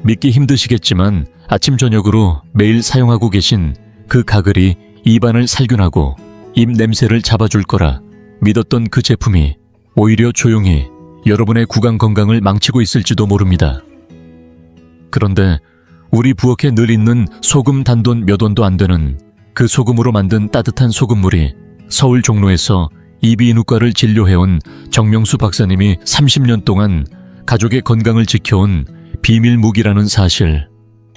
믿기 힘드시겠지만 아침 저녁으로 매일 사용하고 계신 그 가글이 입안을 살균하고 입 냄새를 잡아줄 거라 믿었던 그 제품이 오히려 조용히 여러분의 구강 건강을 망치고 있을지도 모릅니다. 그런데 우리 부엌에 늘 있는 소금 단돈 몇 원도 안 되는 그 소금으로 만든 따뜻한 소금물이 서울 종로에서 이비인후과를 진료해온 정명수 박사님이 30년 동안 가족의 건강을 지켜온 비밀 무기라는 사실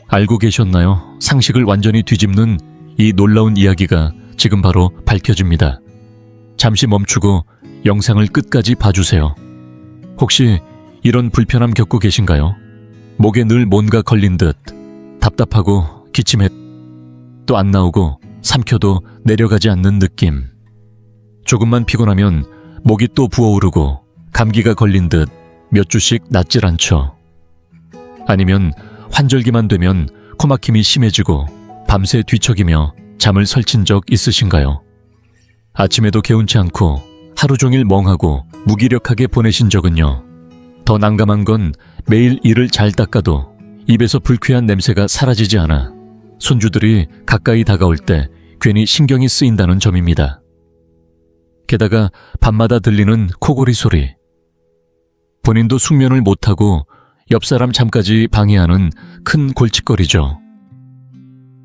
알고 계셨나요? 상식을 완전히 뒤집는 이 놀라운 이야기가 지금 바로 밝혀집니다. 잠시 멈추고 영상을 끝까지 봐주세요. 혹시 이런 불편함 겪고 계신가요? 목에 늘 뭔가 걸린 듯 답답하고 기침해 또 안 나오고 삼켜도 내려가지 않는 느낌. 조금만 피곤하면 목이 또 부어오르고 감기가 걸린 듯 몇 주씩 낫질 않죠. 아니면 환절기만 되면 코막힘이 심해지고 밤새 뒤척이며 잠을 설친 적 있으신가요? 아침에도 개운치 않고 하루 종일 멍하고 무기력하게 보내신 적은요? 더 난감한 건 매일 이를 잘 닦아도 입에서 불쾌한 냄새가 사라지지 않아 손주들이 가까이 다가올 때 괜히 신경이 쓰인다는 점입니다. 게다가 밤마다 들리는 코골이 소리. 본인도 숙면을 못하고 옆 사람 잠까지 방해하는 큰 골칫거리죠.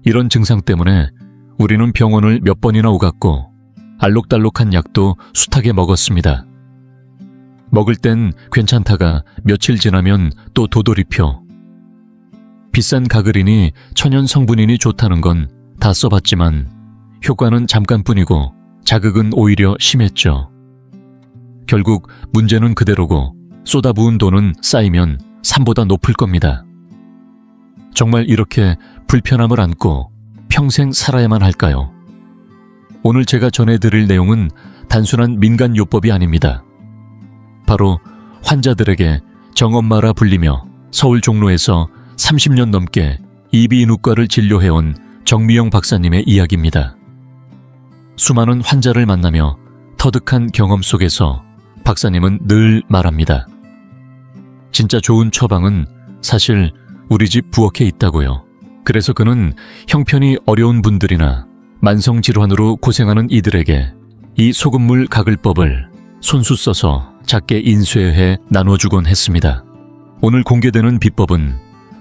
이런 증상 때문에 우리는 병원을 몇 번이나 오갔고 알록달록한 약도 숱하게 먹었습니다. 먹을 땐 괜찮다가 며칠 지나면 또 도돌이표. 비싼 가글이니 천연 성분이니 좋다는 건 다 써봤지만 효과는 잠깐뿐이고 자극은 오히려 심했죠. 결국 문제는 그대로고 쏟아부은 돈은 쌓이면 산보다 높을 겁니다. 정말 이렇게 불편함을 안고 평생 살아야만 할까요? 오늘 제가 전해드릴 내용은 단순한 민간요법이 아닙니다. 바로 환자들에게 정엄마라 불리며 서울 종로에서 30년 넘게 이비인후과를 진료해온 정미영 박사님의 이야기입니다. 수많은 환자를 만나며 터득한 경험 속에서 박사님은 늘 말합니다. 진짜 좋은 처방은 사실 우리 집 부엌에 있다고요. 그래서 그는 형편이 어려운 분들이나 만성질환으로 고생하는 이들에게 이 소금물 가글법을 손수 써서 작게 인쇄해 나눠주곤 했습니다. 오늘 공개되는 비법은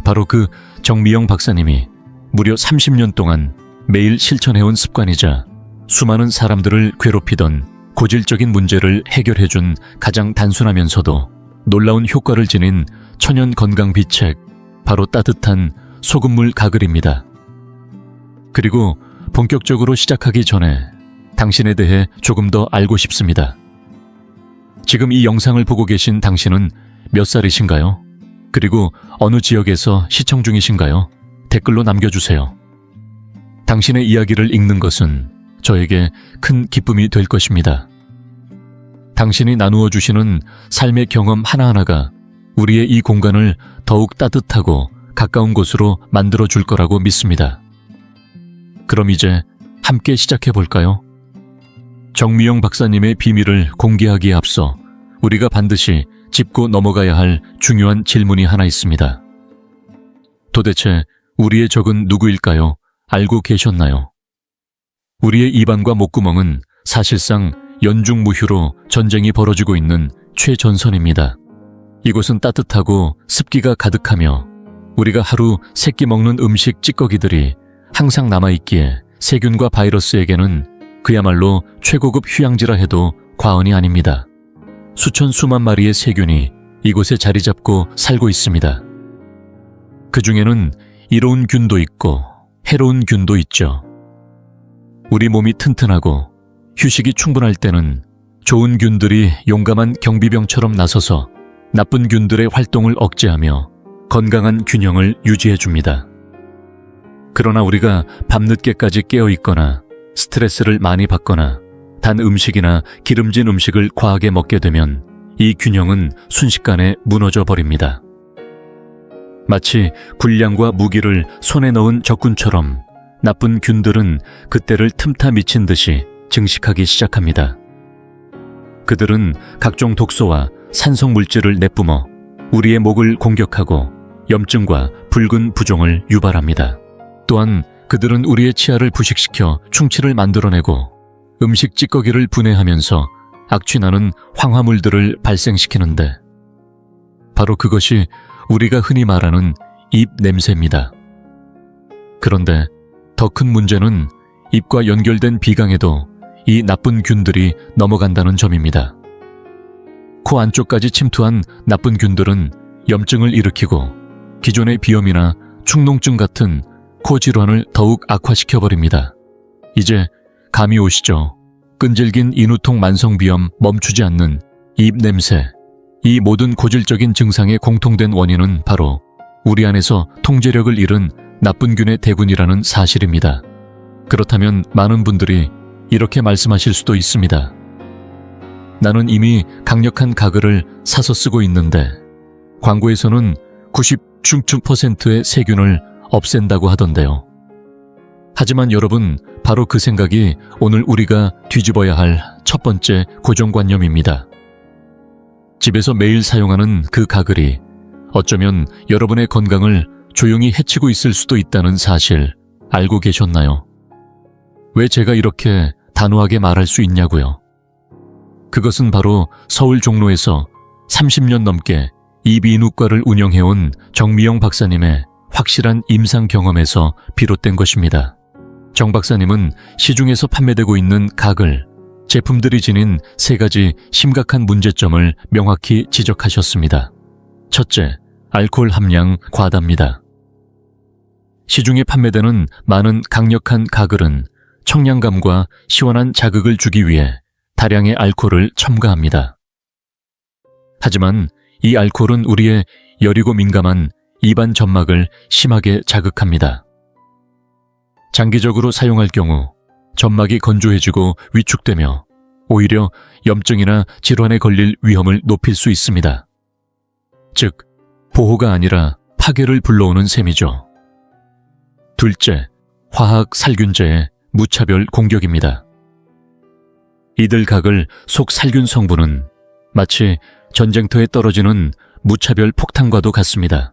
바로 그 정미영 박사님이 무려 30년 동안 매일 실천해온 습관이자 수많은 사람들을 괴롭히던 고질적인 문제를 해결해준 가장 단순하면서도 놀라운 효과를 지닌 천연 건강 비책, 바로 따뜻한 소금물 가글입니다. 그리고 본격적으로 시작하기 전에 당신에 대해 조금 더 알고 싶습니다. 지금 이 영상을 보고 계신 당신은 몇 살이신가요? 그리고 어느 지역에서 시청 중이신가요? 댓글로 남겨주세요. 당신의 이야기를 읽는 것은 저에게 큰 기쁨이 될 것입니다. 당신이 나누어 주시는 삶의 경험 하나하나가 우리의 이 공간을 더욱 따뜻하고 가까운 곳으로 만들어 줄 거라고 믿습니다. 그럼 이제 함께 시작해 볼까요? 정미영 박사님의 비밀을 공개하기에 앞서 우리가 반드시 짚고 넘어가야 할 중요한 질문이 하나 있습니다. 도대체 우리의 적은 누구일까요? 알고 계셨나요? 우리의 입안과 목구멍은 사실상 연중무휴로 전쟁이 벌어지고 있는 최전선입니다. 이곳은 따뜻하고 습기가 가득하며 우리가 하루 세 끼 먹는 음식 찌꺼기들이 항상 남아있기에 세균과 바이러스에게는 그야말로 최고급 휴양지라 해도 과언이 아닙니다. 수천 수만 마리의 세균이 이곳에 자리 잡고 살고 있습니다. 그 중에는 이로운 균도 있고 해로운 균도 있죠. 우리 몸이 튼튼하고 휴식이 충분할 때는 좋은 균들이 용감한 경비병처럼 나서서 나쁜 균들의 활동을 억제하며 건강한 균형을 유지해줍니다. 그러나 우리가 밤늦게까지 깨어있거나 스트레스를 많이 받거나 단 음식이나 기름진 음식을 과하게 먹게 되면 이 균형은 순식간에 무너져 버립니다. 마치 군량과 무기를 손에 넣은 적군처럼 나쁜 균들은 그때를 틈타 미친 듯이 증식하기 시작합니다. 그들은 각종 독소와 산성 물질을 내뿜어 우리의 목을 공격하고 염증과 붉은 부종을 유발합니다. 또한 그들은 우리의 치아를 부식시켜 충치를 만들어내고 음식 찌꺼기를 분해하면서 악취나는 황화물들을 발생시키는데 바로 그것이 우리가 흔히 말하는 입 냄새입니다. 그런데 더 큰 문제는 입과 연결된 비강에도 이 나쁜 균들이 넘어간다는 점입니다. 코 안쪽까지 침투한 나쁜 균들은 염증을 일으키고 기존의 비염이나 축농증 같은 코 질환을 더욱 악화시켜버립니다. 이제 감이 오시죠? 끈질긴 인후통 만성비염 멈추지 않는 입 냄새. 이 모든 고질적인 증상의 공통된 원인은 바로 우리 안에서 통제력을 잃은 나쁜 균의 대군이라는 사실입니다. 그렇다면 많은 분들이 이렇게 말씀하실 수도 있습니다. 나는 이미 강력한 가글을 사서 쓰고 있는데 광고에서는 90%의 세균을 없앤다고 하던데요. 하지만 여러분, 바로 그 생각이 오늘 우리가 뒤집어야 할 첫 번째 고정관념입니다. 집에서 매일 사용하는 그 가글이 어쩌면 여러분의 건강을 조용히 해치고 있을 수도 있다는 사실 알고 계셨나요? 왜 제가 이렇게 단호하게 말할 수 있냐고요? 그것은 바로 서울 종로에서 30년 넘게 이비인후과를 운영해온 정미영 박사님의 확실한 임상 경험에서 비롯된 것입니다. 정 박사님은 시중에서 판매되고 있는 가글, 제품들이 지닌 3가지 심각한 문제점을 명확히 지적하셨습니다. 첫째, 알코올 함량 과다입니다. 시중에 판매되는 많은 강력한 가글은 청량감과 시원한 자극을 주기 위해 다량의 알코올을 첨가합니다. 하지만 이 알코올은 우리의 여리고 민감한 입안 점막을 심하게 자극합니다. 장기적으로 사용할 경우 점막이 건조해지고 위축되며 오히려 염증이나 질환에 걸릴 위험을 높일 수 있습니다. 즉, 보호가 아니라 파괴를 불러오는 셈이죠. 둘째, 화학 살균제의 무차별 공격입니다. 이들 가글 속 살균 성분은 마치 전쟁터에 떨어지는 무차별 폭탄과도 같습니다.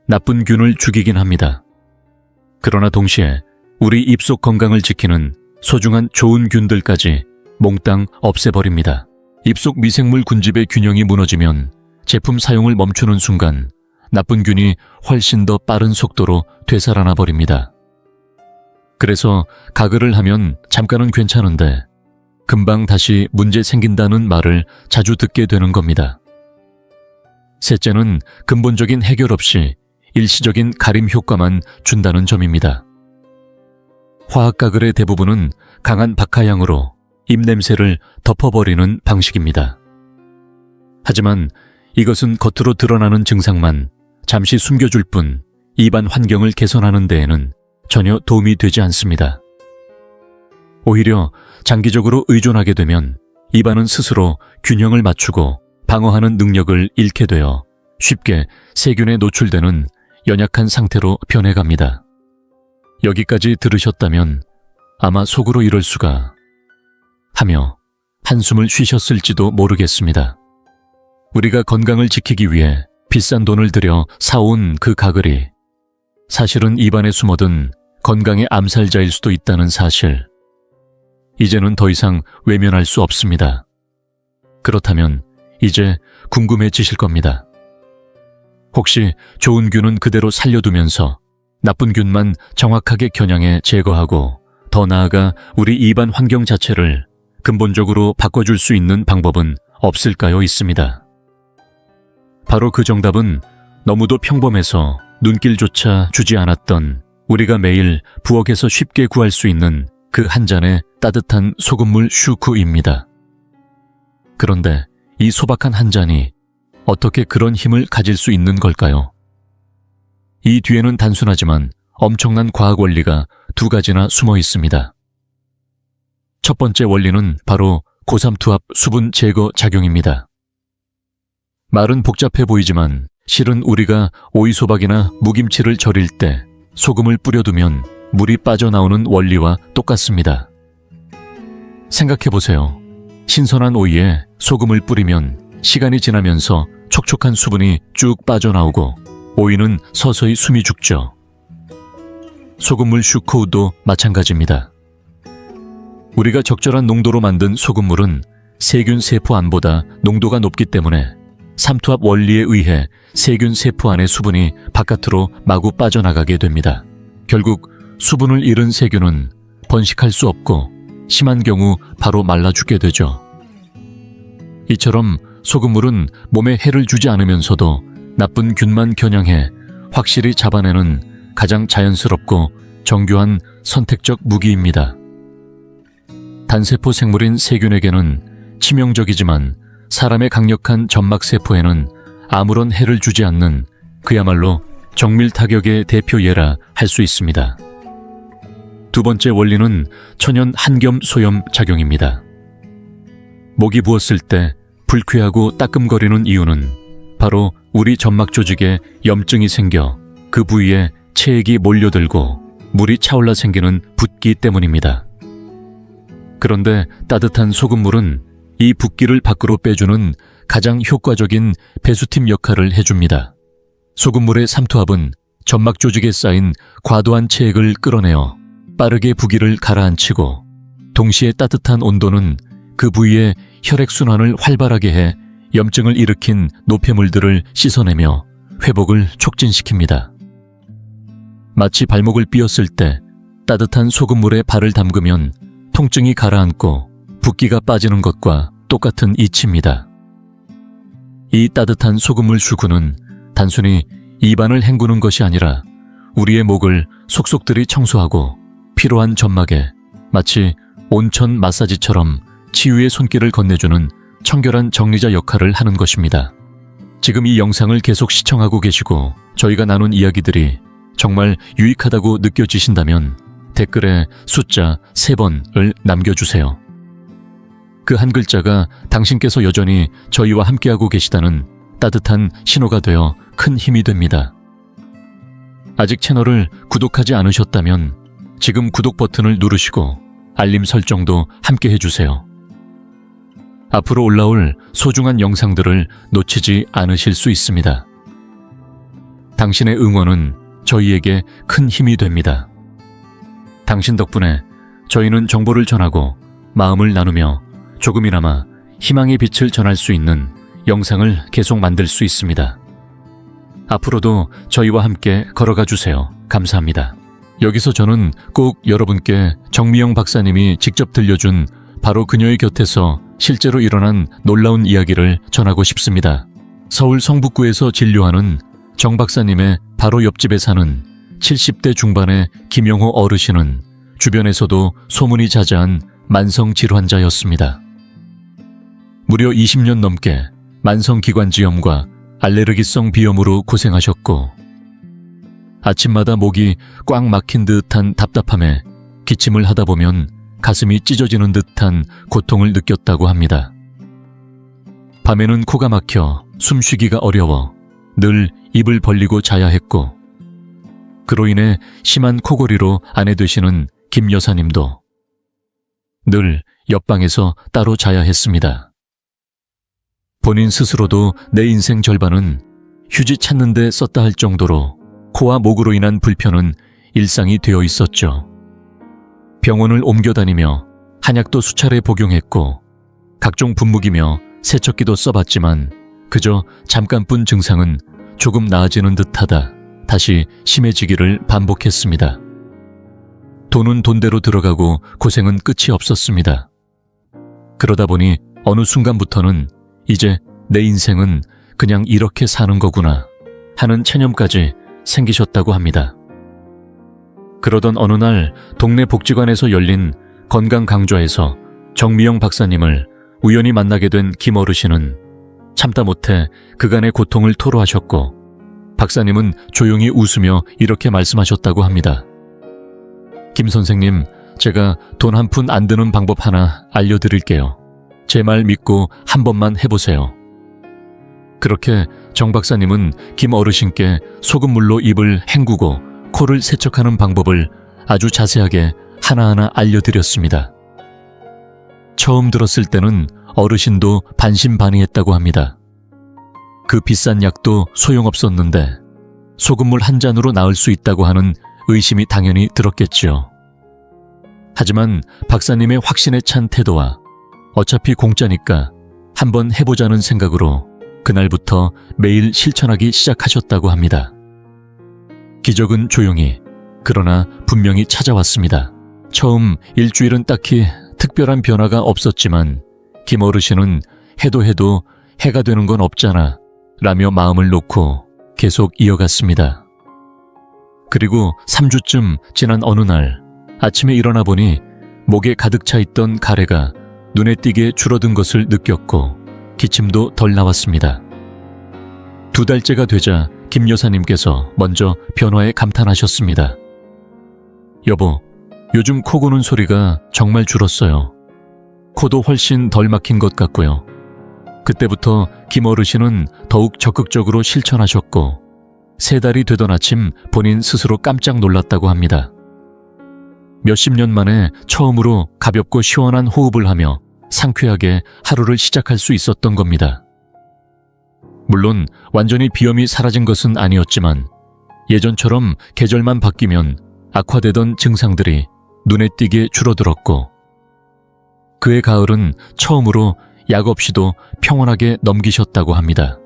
나쁜 균을 죽이긴 합니다. 그러나 동시에 우리 입속 건강을 지키는 소중한 좋은 균들까지 몽땅 없애버립니다. 입속 미생물 군집의 균형이 무너지면 제품 사용을 멈추는 순간 나쁜 균이 훨씬 더 빠른 속도로 되살아나 버립니다. 그래서 가글을 하면 잠깐은 괜찮은데 금방 다시 문제 생긴다는 말을 자주 듣게 되는 겁니다. 셋째는 근본적인 해결 없이 일시적인 가림 효과만 준다는 점입니다. 화학 가글의 대부분은 강한 박하향으로 입냄새를 덮어버리는 방식입니다. 하지만 이것은 겉으로 드러나는 증상만 잠시 숨겨줄 뿐 입안 환경을 개선하는 데에는 전혀 도움이 되지 않습니다. 오히려 장기적으로 의존하게 되면 입안은 스스로 균형을 맞추고 방어하는 능력을 잃게 되어 쉽게 세균에 노출되는 연약한 상태로 변해갑니다. 여기까지 들으셨다면 아마 속으로 이럴 수가 하며 한숨을 쉬셨을지도 모르겠습니다. 우리가 건강을 지키기 위해 비싼 돈을 들여 사온 그 가글이 사실은 입안에 숨어든 건강의 암살자일 수도 있다는 사실. 이제는 더 이상 외면할 수 없습니다. 그렇다면 이제 궁금해지실 겁니다. 혹시 좋은 균은 그대로 살려두면서 나쁜 균만 정확하게 겨냥해 제거하고 더 나아가 우리 입안 환경 자체를 근본적으로 바꿔줄 수 있는 방법은 없을까요? 있습니다. 바로 그 정답은 너무도 평범해서 눈길조차 주지 않았던 우리가 매일 부엌에서 쉽게 구할 수 있는 그 한 잔의 따뜻한 소금물 슈크입니다. 그런데 이 소박한 한 잔이 어떻게 그런 힘을 가질 수 있는 걸까요? 이 뒤에는 단순하지만 엄청난 과학 원리가 2가지나 숨어 있습니다. 첫 번째 원리는 바로 고삼투압 수분 제거 작용입니다. 말은 복잡해 보이지만 실은 우리가 오이소박이나 무김치를 절일 때 소금을 뿌려두면 물이 빠져나오는 원리와 똑같습니다. 생각해보세요. 신선한 오이에 소금을 뿌리면 시간이 지나면서 촉촉한 수분이 쭉 빠져나오고 오이는 서서히 숨이 죽죠. 소금물 슈코우도 마찬가지입니다. 우리가 적절한 농도로 만든 소금물은 세균 세포 안보다 농도가 높기 때문에 삼투압 원리에 의해 세균 세포 안의 수분이 바깥으로 마구 빠져나가게 됩니다. 결국 수분을 잃은 세균은 번식할 수 없고 심한 경우 바로 말라 죽게 되죠. 이처럼 소금물은 몸에 해를 주지 않으면서도 나쁜 균만 겨냥해 확실히 잡아내는 가장 자연스럽고 정교한 선택적 무기입니다. 단세포 생물인 세균에게는 치명적이지만 사람의 강력한 점막세포에는 아무런 해를 주지 않는 그야말로 정밀 타격의 대표 예라 할 수 있습니다. 두 번째 원리는 천연 한겸 소염 작용입니다. 목이 부었을 때 불쾌하고 따끔거리는 이유는 바로 우리 점막 조직에 염증이 생겨 그 부위에 체액이 몰려들고 물이 차올라 생기는 붓기 때문입니다. 그런데 따뜻한 소금물은 이 붓기를 밖으로 빼주는 가장 효과적인 배수팀 역할을 해줍니다. 소금물의 삼투압은 점막 조직에 쌓인 과도한 체액을 끌어내어 빠르게 부기를 가라앉히고 동시에 따뜻한 온도는 그 부위의 혈액순환을 활발하게 해 염증을 일으킨 노폐물들을 씻어내며 회복을 촉진시킵니다. 마치 발목을 삐었을 때 따뜻한 소금물에 발을 담그면 통증이 가라앉고 붓기가 빠지는 것과 똑같은 이치입니다. 이 따뜻한 소금물 슈구는 단순히 입안을 헹구는 것이 아니라 우리의 목을 속속들이 청소하고 피로한 점막에 마치 온천 마사지처럼 치유의 손길을 건네주는 청결한 정리자 역할을 하는 것입니다. 지금 이 영상을 계속 시청하고 계시고 저희가 나눈 이야기들이 정말 유익하다고 느껴지신다면 댓글에 숫자 3번을 남겨주세요. 그 한 글자가 당신께서 여전히 저희와 함께하고 계시다는 따뜻한 신호가 되어 큰 힘이 됩니다. 아직 채널을 구독하지 않으셨다면 지금 구독 버튼을 누르시고 알림 설정도 함께 해주세요. 앞으로 올라올 소중한 영상들을 놓치지 않으실 수 있습니다. 당신의 응원은 저희에게 큰 힘이 됩니다. 당신 덕분에 저희는 정보를 전하고 마음을 나누며 조금이나마 희망의 빛을 전할 수 있는 영상을 계속 만들 수 있습니다. 앞으로도 저희와 함께 걸어가 주세요. 감사합니다. 여기서 저는 꼭 여러분께 정미영 박사님이 직접 들려준 바로 그녀의 곁에서 실제로 일어난 놀라운 이야기를 전하고 싶습니다. 서울 성북구에서 진료하는 정 박사님의 바로 옆집에 사는 70대 중반의 김영호 어르신은 주변에서도 소문이 자자한 만성 질환자였습니다. 무려 20년 넘게 만성기관지염과 알레르기성 비염으로 고생하셨고 아침마다 목이 꽉 막힌 듯한 답답함에 기침을 하다 보면 가슴이 찢어지는 듯한 고통을 느꼈다고 합니다. 밤에는 코가 막혀 숨쉬기가 어려워 늘 입을 벌리고 자야 했고 그로 인해 심한 코골이로 아내 되시는 김 여사님도 늘 옆방에서 따로 자야 했습니다. 본인 스스로도 내 인생 절반은 휴지 찾는 데 썼다 할 정도로 코와 목으로 인한 불편은 일상이 되어 있었죠. 병원을 옮겨다니며 한약도 수차례 복용했고 각종 분무기며 세척기도 써봤지만 그저 잠깐뿐 증상은 조금 나아지는 듯하다 다시 심해지기를 반복했습니다. 돈은 돈대로 들어가고 고생은 끝이 없었습니다. 그러다 보니 어느 순간부터는 이제 내 인생은 그냥 이렇게 사는 거구나 하는 체념까지 생기셨다고 합니다. 그러던 어느 날 동네 복지관에서 열린 건강 강좌에서 정미영 박사님을 우연히 만나게 된 김 어르신은 참다 못해 그간의 고통을 토로하셨고 박사님은 조용히 웃으며 이렇게 말씀하셨다고 합니다. 김 선생님, 제가 돈 한 푼 안 드는 방법 하나 알려드릴게요. 제 말 믿고 한 번만 해보세요. 그렇게 정 박사님은 김 어르신께 소금물로 입을 헹구고 코를 세척하는 방법을 아주 자세하게 하나하나 알려드렸습니다. 처음 들었을 때는 어르신도 반신반의했다고 합니다. 그 비싼 약도 소용없었는데 소금물 한 잔으로 나을 수 있다고 하는 의심이 당연히 들었겠지요. 하지만 박사님의 확신에 찬 태도와 어차피 공짜니까 한번 해보자는 생각으로 그날부터 매일 실천하기 시작하셨다고 합니다. 기적은 조용히, 그러나 분명히 찾아왔습니다. 처음 일주일은 딱히 특별한 변화가 없었지만 김 어르신은 해도 해가 되는 건 없잖아 라며 마음을 놓고 계속 이어갔습니다. 그리고 3주쯤 지난 어느 날 아침에 일어나 보니 목에 가득 차 있던 가래가 눈에 띄게 줄어든 것을 느꼈고 기침도 덜 나왔습니다. 2달째가 되자 김 여사님께서 먼저 변화에 감탄하셨습니다. 여보, 요즘 코 고는 소리가 정말 줄었어요. 코도 훨씬 덜 막힌 것 같고요. 그때부터 김 어르신은 더욱 적극적으로 실천하셨고 3달이 되던 아침 본인 스스로 깜짝 놀랐다고 합니다. 몇십 년 만에 처음으로 가볍고 시원한 호흡을 하며 상쾌하게 하루를 시작할 수 있었던 겁니다. 물론 완전히 비염이 사라진 것은 아니었지만 예전처럼 계절만 바뀌면 악화되던 증상들이 눈에 띄게 줄어들었고 그해 가을은 처음으로 약 없이도 평온하게 넘기셨다고 합니다.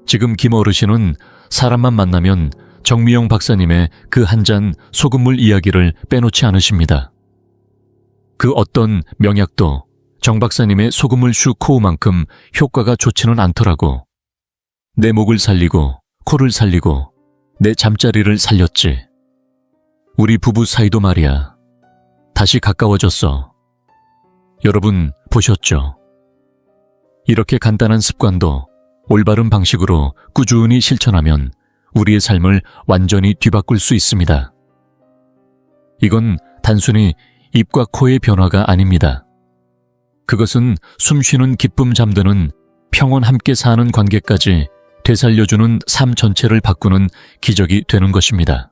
지금 김 어르신은 사람만 만나면 정미영 박사님의 그 한 잔 소금물 이야기를 빼놓지 않으십니다. 그 어떤 명약도 정 박사님의 소금물 슈코우만큼 효과가 좋지는 않더라고. 내 목을 살리고 코를 살리고 내 잠자리를 살렸지. 우리 부부 사이도 말이야. 다시 가까워졌어. 여러분 보셨죠? 이렇게 간단한 습관도 올바른 방식으로 꾸준히 실천하면 우리의 삶을 완전히 뒤바꿀 수 있습니다. 이건 단순히 입과 코의 변화가 아닙니다. 그것은 숨쉬는 기쁨 잠드는 평온 함께 사는 관계까지 되살려주는 삶 전체를 바꾸는 기적이 되는 것입니다.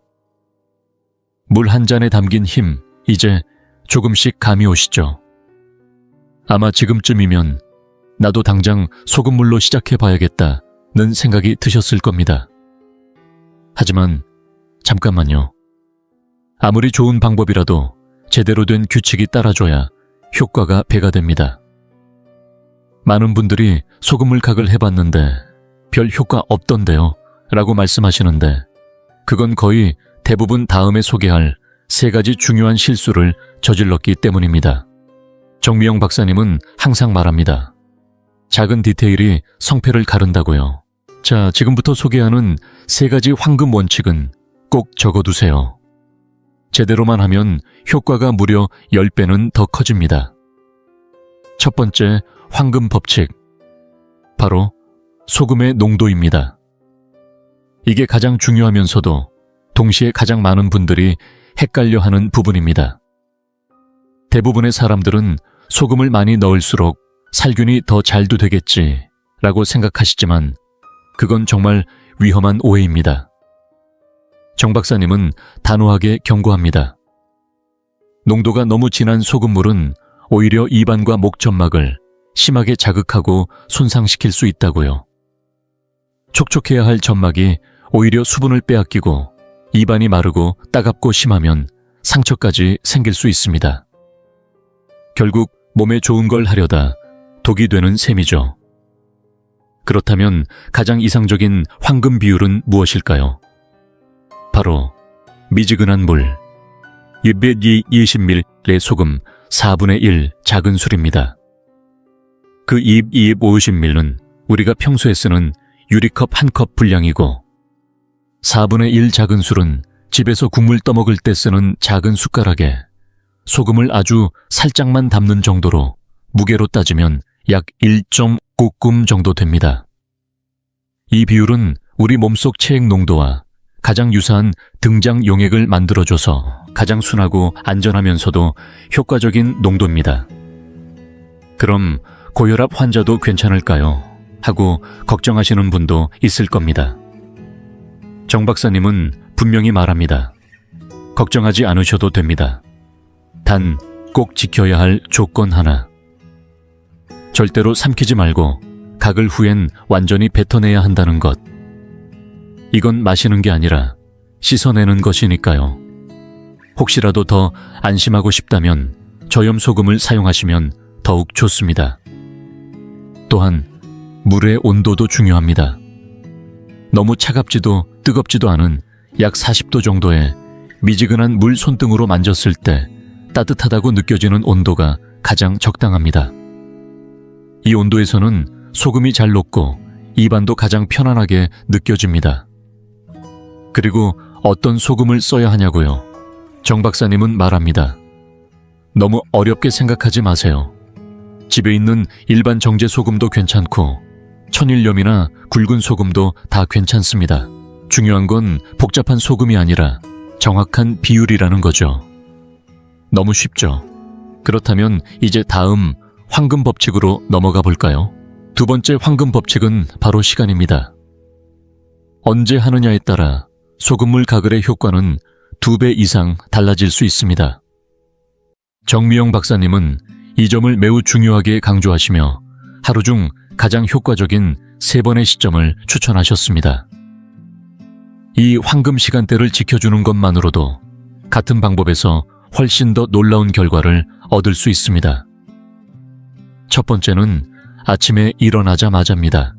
물 한 잔에 담긴 힘, 이제 조금씩 감이 오시죠? 아마 지금쯤이면 나도 당장 소금물로 시작해봐야겠다는 생각이 드셨을 겁니다. 하지만 잠깐만요. 아무리 좋은 방법이라도 제대로 된 규칙이 따라줘야 효과가 배가 됩니다. 많은 분들이 소금물 각을 해봤는데 별 효과 없던데요 라고 말씀하시는데 그건 거의 대부분 다음에 소개할 3가지 중요한 실수를 저질렀기 때문입니다. 정미영 박사님은 항상 말합니다. 작은 디테일이 성패를 가른다고요. 자, 지금부터 소개하는 3가지 황금 원칙은 꼭 적어두세요. 제대로만 하면 효과가 무려 10배는 더 커집니다. 첫 번째 황금 법칙, 바로 소금의 농도입니다. 이게 가장 중요하면서도 동시에 가장 많은 분들이 헷갈려하는 부분입니다. 대부분의 사람들은 소금을 많이 넣을수록 살균이 더 잘도 되겠지 라고 생각하시지만 그건 정말 위험한 오해입니다. 정 박사님은 단호하게 경고합니다. 농도가 너무 진한 소금물은 오히려 입안과 목 점막을 심하게 자극하고 손상시킬 수 있다고요. 촉촉해야 할 점막이 오히려 수분을 빼앗기고 입안이 마르고 따갑고 심하면 상처까지 생길 수 있습니다. 결국 몸에 좋은 걸 하려다 독이 되는 셈이죠. 그렇다면 가장 이상적인 황금 비율은 무엇일까요? 바로 미지근한 물, 220ml의 소금 4분의 1 작은 술입니다. 그 250ml는 우리가 평소에 쓰는 유리컵 1컵 분량이고 4분의 1 작은 술은 집에서 국물 떠먹을 때 쓰는 작은 숟가락에 소금을 아주 살짝만 담는 정도로 무게로 따지면 약 1.5금 정도 됩니다. 이 비율은 우리 몸속 체액 농도와 가장 유사한 등장 용액을 만들어줘서 가장 순하고 안전하면서도 효과적인 농도입니다. 그럼 고혈압 환자도 괜찮을까요? 하고 걱정하시는 분도 있을 겁니다. 정 박사님은 분명히 말합니다. 걱정하지 않으셔도 됩니다. 단 꼭 지켜야 할 조건 하나. 절대로 삼키지 말고 각을 후엔 완전히 뱉어내야 한다는 것. 이건 마시는 게 아니라 씻어내는 것이니까요. 혹시라도 더 안심하고 싶다면 저염 소금을 사용하시면 더욱 좋습니다. 또한 물의 온도도 중요합니다. 너무 차갑지도 뜨겁지도 않은 약 40도 정도의 미지근한 물 손등으로 만졌을 때 따뜻하다고 느껴지는 온도가 가장 적당합니다. 이 온도에서는 소금이 잘 녹고 입안도 가장 편안하게 느껴집니다. 그리고 어떤 소금을 써야 하냐고요? 정 박사님은 말합니다. 너무 어렵게 생각하지 마세요. 집에 있는 일반 정제 소금도 괜찮고 천일염이나 굵은 소금도 다 괜찮습니다. 중요한 건 복잡한 소금이 아니라 정확한 비율이라는 거죠. 너무 쉽죠? 그렇다면 이제 다음 황금 법칙으로 넘어가 볼까요? 두 번째 황금 법칙은 바로 시간입니다. 언제 하느냐에 따라 소금물 가글의 효과는 2배 이상 달라질 수 있습니다. 정미영 박사님은 이 점을 매우 중요하게 강조하시며 하루 중 가장 효과적인 3번의 시점을 추천하셨습니다. 이 황금 시간대를 지켜주는 것만으로도 같은 방법에서 훨씬 더 놀라운 결과를 얻을 수 있습니다. 첫 번째는 아침에 일어나자마자입니다.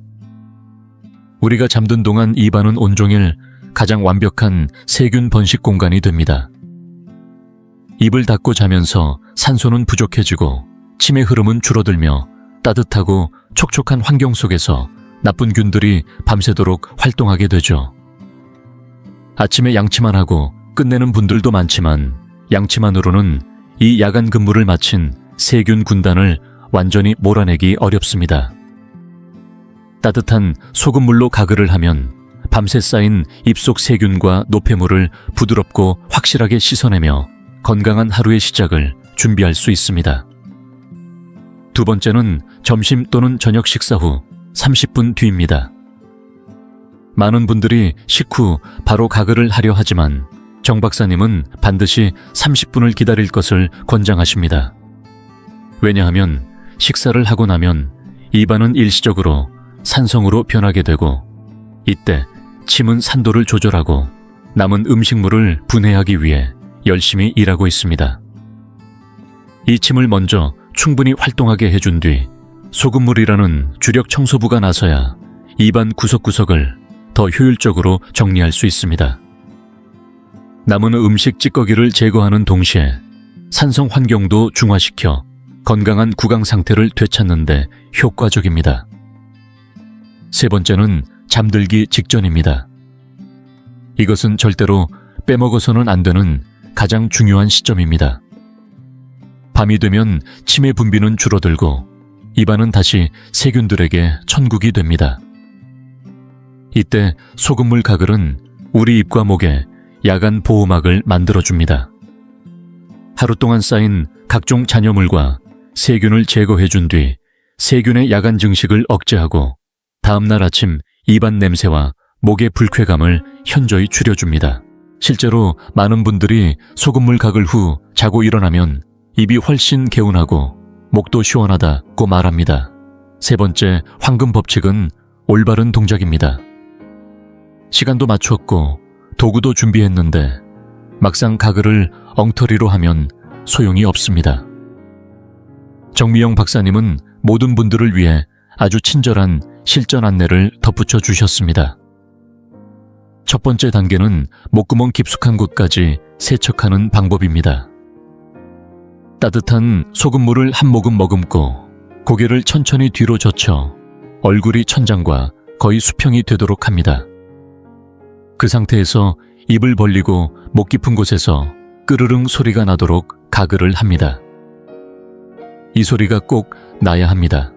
우리가 잠든 동안 입안은 온종일 가장 완벽한 세균 번식 공간이 됩니다. 입을 닫고 자면서 산소는 부족해지고 침의 흐름은 줄어들며 따뜻하고 촉촉한 환경 속에서 나쁜 균들이 밤새도록 활동하게 되죠. 아침에 양치만 하고 끝내는 분들도 많지만 양치만으로는 이 야간 근무를 마친 세균 군단을 완전히 몰아내기 어렵습니다. 따뜻한 소금물로 가글을 하면 밤새 쌓인 입속 세균과 노폐물을 부드럽고 확실하게 씻어내며 건강한 하루의 시작을 준비할 수 있습니다. 두 번째는 점심 또는 저녁 식사 후 30분 뒤입니다. 많은 분들이 식후 바로 가글을 하려 하지만 정 박사님은 반드시 30분을 기다릴 것을 권장하십니다. 왜냐하면 식사를 하고 나면 입안은 일시적으로 산성으로 변하게 되고 이때 침은 산도를 조절하고 남은 음식물을 분해하기 위해 열심히 일하고 있습니다. 이 침을 먼저 충분히 활동하게 해준 뒤 소금물이라는 주력 청소부가 나서야 입안 구석구석을 더 효율적으로 정리할 수 있습니다. 남은 음식 찌꺼기를 제거하는 동시에 산성 환경도 중화시켜 건강한 구강 상태를 되찾는 데 효과적입니다. 세 번째는 잠들기 직전입니다. 이것은 절대로 빼먹어서는 안 되는 가장 중요한 시점입니다. 밤이 되면 침의 분비는 줄어들고 입안은 다시 세균들에게 천국이 됩니다. 이때 소금물 가글은 우리 입과 목에 야간 보호막을 만들어줍니다. 하루 동안 쌓인 각종 잔여물과 세균을 제거해준 뒤 세균의 야간 증식을 억제하고 다음날 아침 입안 냄새와 목의 불쾌감을 현저히 줄여줍니다. 실제로 많은 분들이 소금물 가글 후 자고 일어나면 입이 훨씬 개운하고 목도 시원하다고 말합니다. 세 번째 황금 법칙은 올바른 동작입니다. 시간도 맞췄고 도구도 준비했는데 막상 가글을 엉터리로 하면 소용이 없습니다. 정미영 박사님은 모든 분들을 위해 아주 친절한 실전 안내를 덧붙여 주셨습니다. 첫 번째 단계는 목구멍 깊숙한 곳까지 세척하는 방법입니다. 따뜻한 소금물을 한 모금 머금고 고개를 천천히 뒤로 젖혀 얼굴이 천장과 거의 수평이 되도록 합니다. 그 상태에서 입을 벌리고 목 깊은 곳에서 끄르릉 소리가 나도록 가글을 합니다. 이 소리가 꼭 나야 합니다.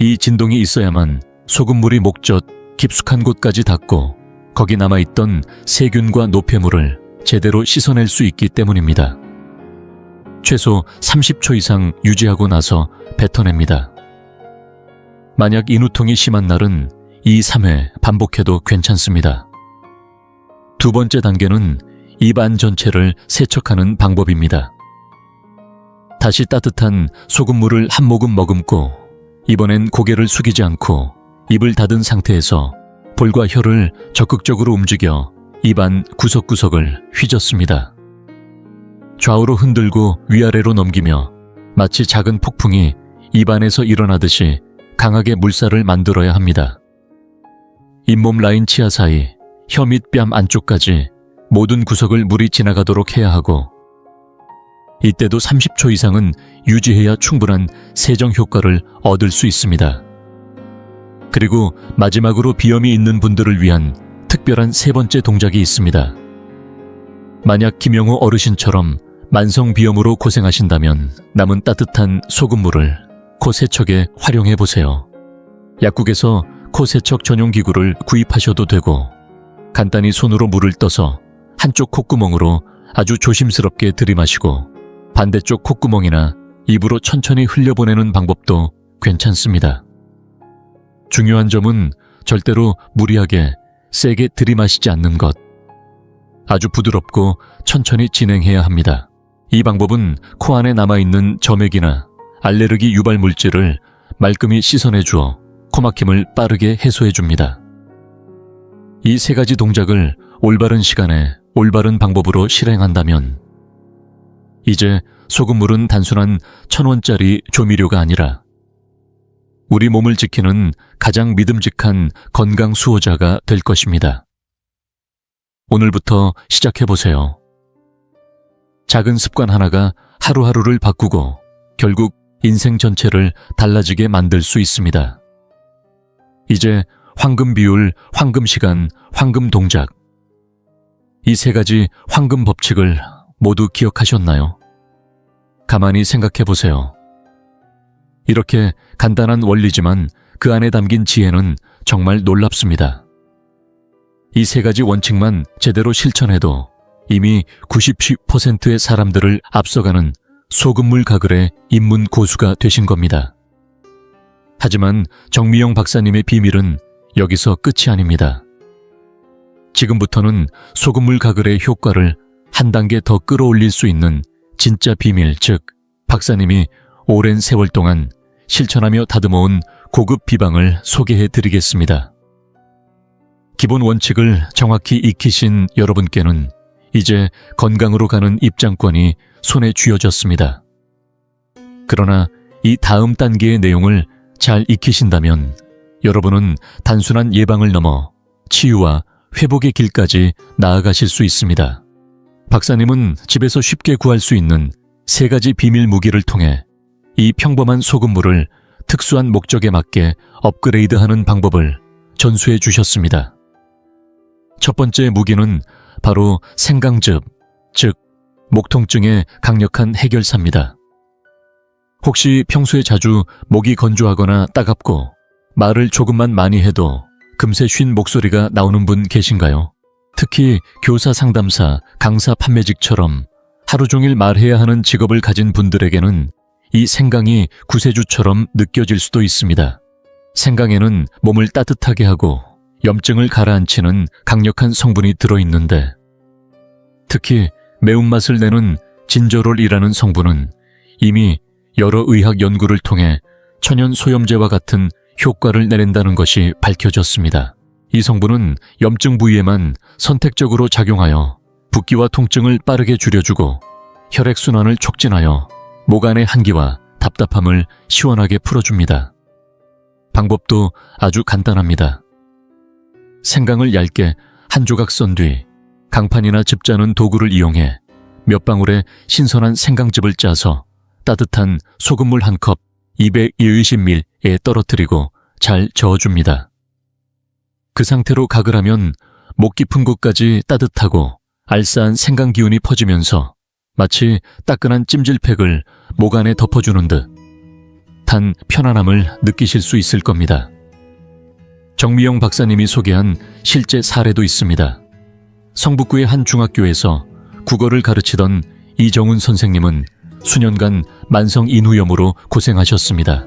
이 진동이 있어야만 소금물이 목젖 깊숙한 곳까지 닿고 거기 남아있던 세균과 노폐물을 제대로 씻어낼 수 있기 때문입니다. 최소 30초 이상 유지하고 나서 뱉어냅니다. 만약 인후통이 심한 날은 2, 3회 반복해도 괜찮습니다. 두 번째 단계는 입안 전체를 세척하는 방법입니다. 다시 따뜻한 소금물을 한 모금 머금고 이번엔 고개를 숙이지 않고 입을 닫은 상태에서 볼과 혀를 적극적으로 움직여 입안 구석구석을 휘젓습니다. 좌우로 흔들고 위아래로 넘기며 마치 작은 폭풍이 입안에서 일어나듯이 강하게 물살을 만들어야 합니다. 잇몸 라인 치아 사이, 혀 및 뺨 안쪽까지 모든 구석을 물이 지나가도록 해야 하고, 이때도 30초 이상은 유지해야 충분한 세정 효과를 얻을 수 있습니다. 그리고 마지막으로 비염이 있는 분들을 위한 특별한 세 번째 동작이 있습니다. 만약 김영호 어르신처럼 만성 비염으로 고생하신다면 남은 따뜻한 소금물을 코 세척에 활용해 보세요. 약국에서 코 세척 전용 기구를 구입하셔도 되고, 간단히 손으로 물을 떠서 한쪽 콧구멍으로 아주 조심스럽게 들이마시고 반대쪽 콧구멍이나 입으로 천천히 흘려보내는 방법도 괜찮습니다. 중요한 점은 절대로 무리하게 세게 들이마시지 않는 것. 아주 부드럽고 천천히 진행해야 합니다. 이 방법은 코 안에 남아있는 점액이나 알레르기 유발 물질을 말끔히 씻어내 주어 코막힘을 빠르게 해소해 줍니다. 이 세 가지 동작을 올바른 시간에 올바른 방법으로 실행한다면 이제 소금물은 단순한 1,000원짜리 조미료가 아니라 우리 몸을 지키는 가장 믿음직한 건강 수호자가 될 것입니다. 오늘부터 시작해보세요. 작은 습관 하나가 하루하루를 바꾸고 결국 인생 전체를 달라지게 만들 수 있습니다. 이제 황금 비율, 황금 시간, 황금 동작. 이 세 가지 황금 법칙을 모두 기억하셨나요? 가만히 생각해보세요. 이렇게 간단한 원리지만 그 안에 담긴 지혜는 정말 놀랍습니다. 이 세 가지 원칙만 제대로 실천해도 이미 90%의 사람들을 앞서가는 소금물 가글의 입문 고수가 되신 겁니다. 하지만 정미영 박사님의 비밀은 여기서 끝이 아닙니다. 지금부터는 소금물 가글의 효과를 한 단계 더 끌어올릴 수 있는 진짜 비밀, 즉 박사님이 오랜 세월 동안 실천하며 다듬어온 고급 비방을 소개해 드리겠습니다. 기본 원칙을 정확히 익히신 여러분께는 이제 건강으로 가는 입장권이 손에 쥐어졌습니다. 그러나 이 다음 단계의 내용을 잘 익히신다면 여러분은 단순한 예방을 넘어 치유와 회복의 길까지 나아가실 수 있습니다. 박사님은 집에서 쉽게 구할 수 있는 세 가지 비밀 무기를 통해 이 평범한 소금물을 특수한 목적에 맞게 업그레이드하는 방법을 전수해 주셨습니다. 첫 번째 무기는 바로 생강즙, 즉 목 통증의 강력한 해결사입니다. 혹시 평소에 자주 목이 건조하거나 따갑고 말을 조금만 많이 해도 금세 쉰 목소리가 나오는 분 계신가요? 특히 교사 상담사, 강사 판매직처럼 하루 종일 말해야 하는 직업을 가진 분들에게는 이 생강이 구세주처럼 느껴질 수도 있습니다. 생강에는 몸을 따뜻하게 하고 염증을 가라앉히는 강력한 성분이 들어있는데, 특히 매운맛을 내는 진저롤이라는 성분은 이미 여러 의학 연구를 통해 천연 소염제와 같은 효과를 내낸다는 것이 밝혀졌습니다. 이 성분은 염증 부위에만 선택적으로 작용하여 붓기와 통증을 빠르게 줄여주고 혈액순환을 촉진하여 목 안의 한기와 답답함을 시원하게 풀어줍니다. 방법도 아주 간단합니다. 생강을 얇게 한 조각 썬 뒤 강판이나 즙 짜는 도구를 이용해 몇 방울의 신선한 생강즙을 짜서 따뜻한 소금물 한 컵 220ml에 떨어뜨리고 잘 저어줍니다. 그 상태로 각을 하면 목 깊은 곳까지 따뜻하고 알싸한 생강 기운이 퍼지면서 마치 따끈한 찜질팩을 목 안에 덮어주는 듯 단 편안함을 느끼실 수 있을 겁니다. 정미영 박사님이 소개한 실제 사례도 있습니다. 성북구의 한 중학교에서 국어를 가르치던 이정훈 선생님은 수년간 만성 인후염으로 고생하셨습니다.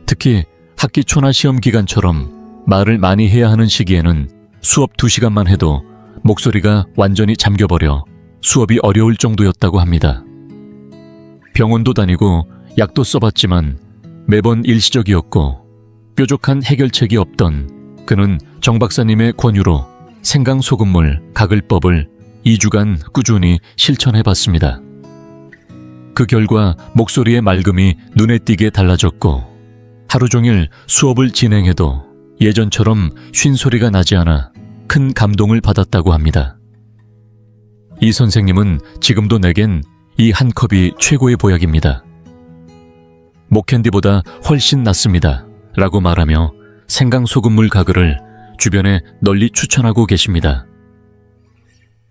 특히 학기 초나 시험 기간처럼 말을 많이 해야 하는 시기에는 수업 2시간만 해도 목소리가 완전히 잠겨버려 수업이 어려울 정도였다고 합니다. 병원도 다니고 약도 써봤지만 매번 일시적이었고 뾰족한 해결책이 없던 그는 정 박사님의 권유로 생강소금물 가글법을 2주간 꾸준히 실천해봤습니다. 그 결과 목소리의 맑음이 눈에 띄게 달라졌고 하루 종일 수업을 진행해도 예전처럼 쉰소리가 나지 않아 큰 감동을 받았다고 합니다. 이 선생님은 지금도 내겐 이 한 컵이 최고의 보약입니다. 목캔디보다 훨씬 낫습니다. 라고 말하며 생강소금물 가글을 주변에 널리 추천하고 계십니다.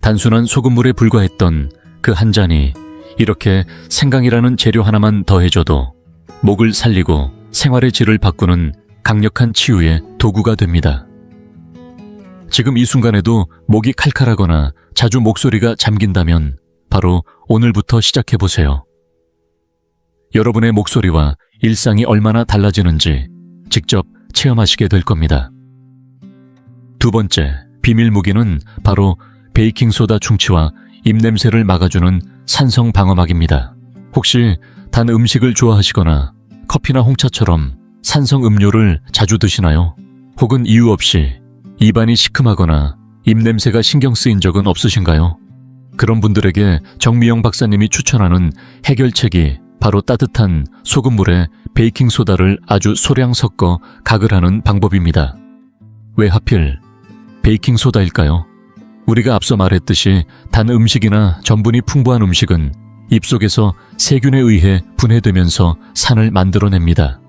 단순한 소금물에 불과했던 그 한 잔이 이렇게 생강이라는 재료 하나만 더해줘도 목을 살리고 생활의 질을 바꾸는 강력한 치유의 도구가 됩니다. 지금 이 순간에도 목이 칼칼하거나 자주 목소리가 잠긴다면 바로 오늘부터 시작해보세요. 여러분의 목소리와 일상이 얼마나 달라지는지 직접 체험하시게 될 겁니다. 두 번째, 비밀 무기는 바로 베이킹소다 충치와 입냄새를 막아주는 산성 방어막입니다. 혹시 단 음식을 좋아하시거나 커피나 홍차처럼 산성 음료를 자주 드시나요? 혹은 이유 없이 입안이 시큼하거나 입냄새가 신경 쓰인 적은 없으신가요? 그런 분들에게 정미영 박사님이 추천하는 해결책이 바로 따뜻한 소금물에 베이킹소다를 아주 소량 섞어 가글하는 방법입니다. 왜 하필 베이킹소다일까요? 우리가 앞서 말했듯이 단 음식이나 전분이 풍부한 음식은 입속에서 세균에 의해 분해되면서 산을 만들어냅니다.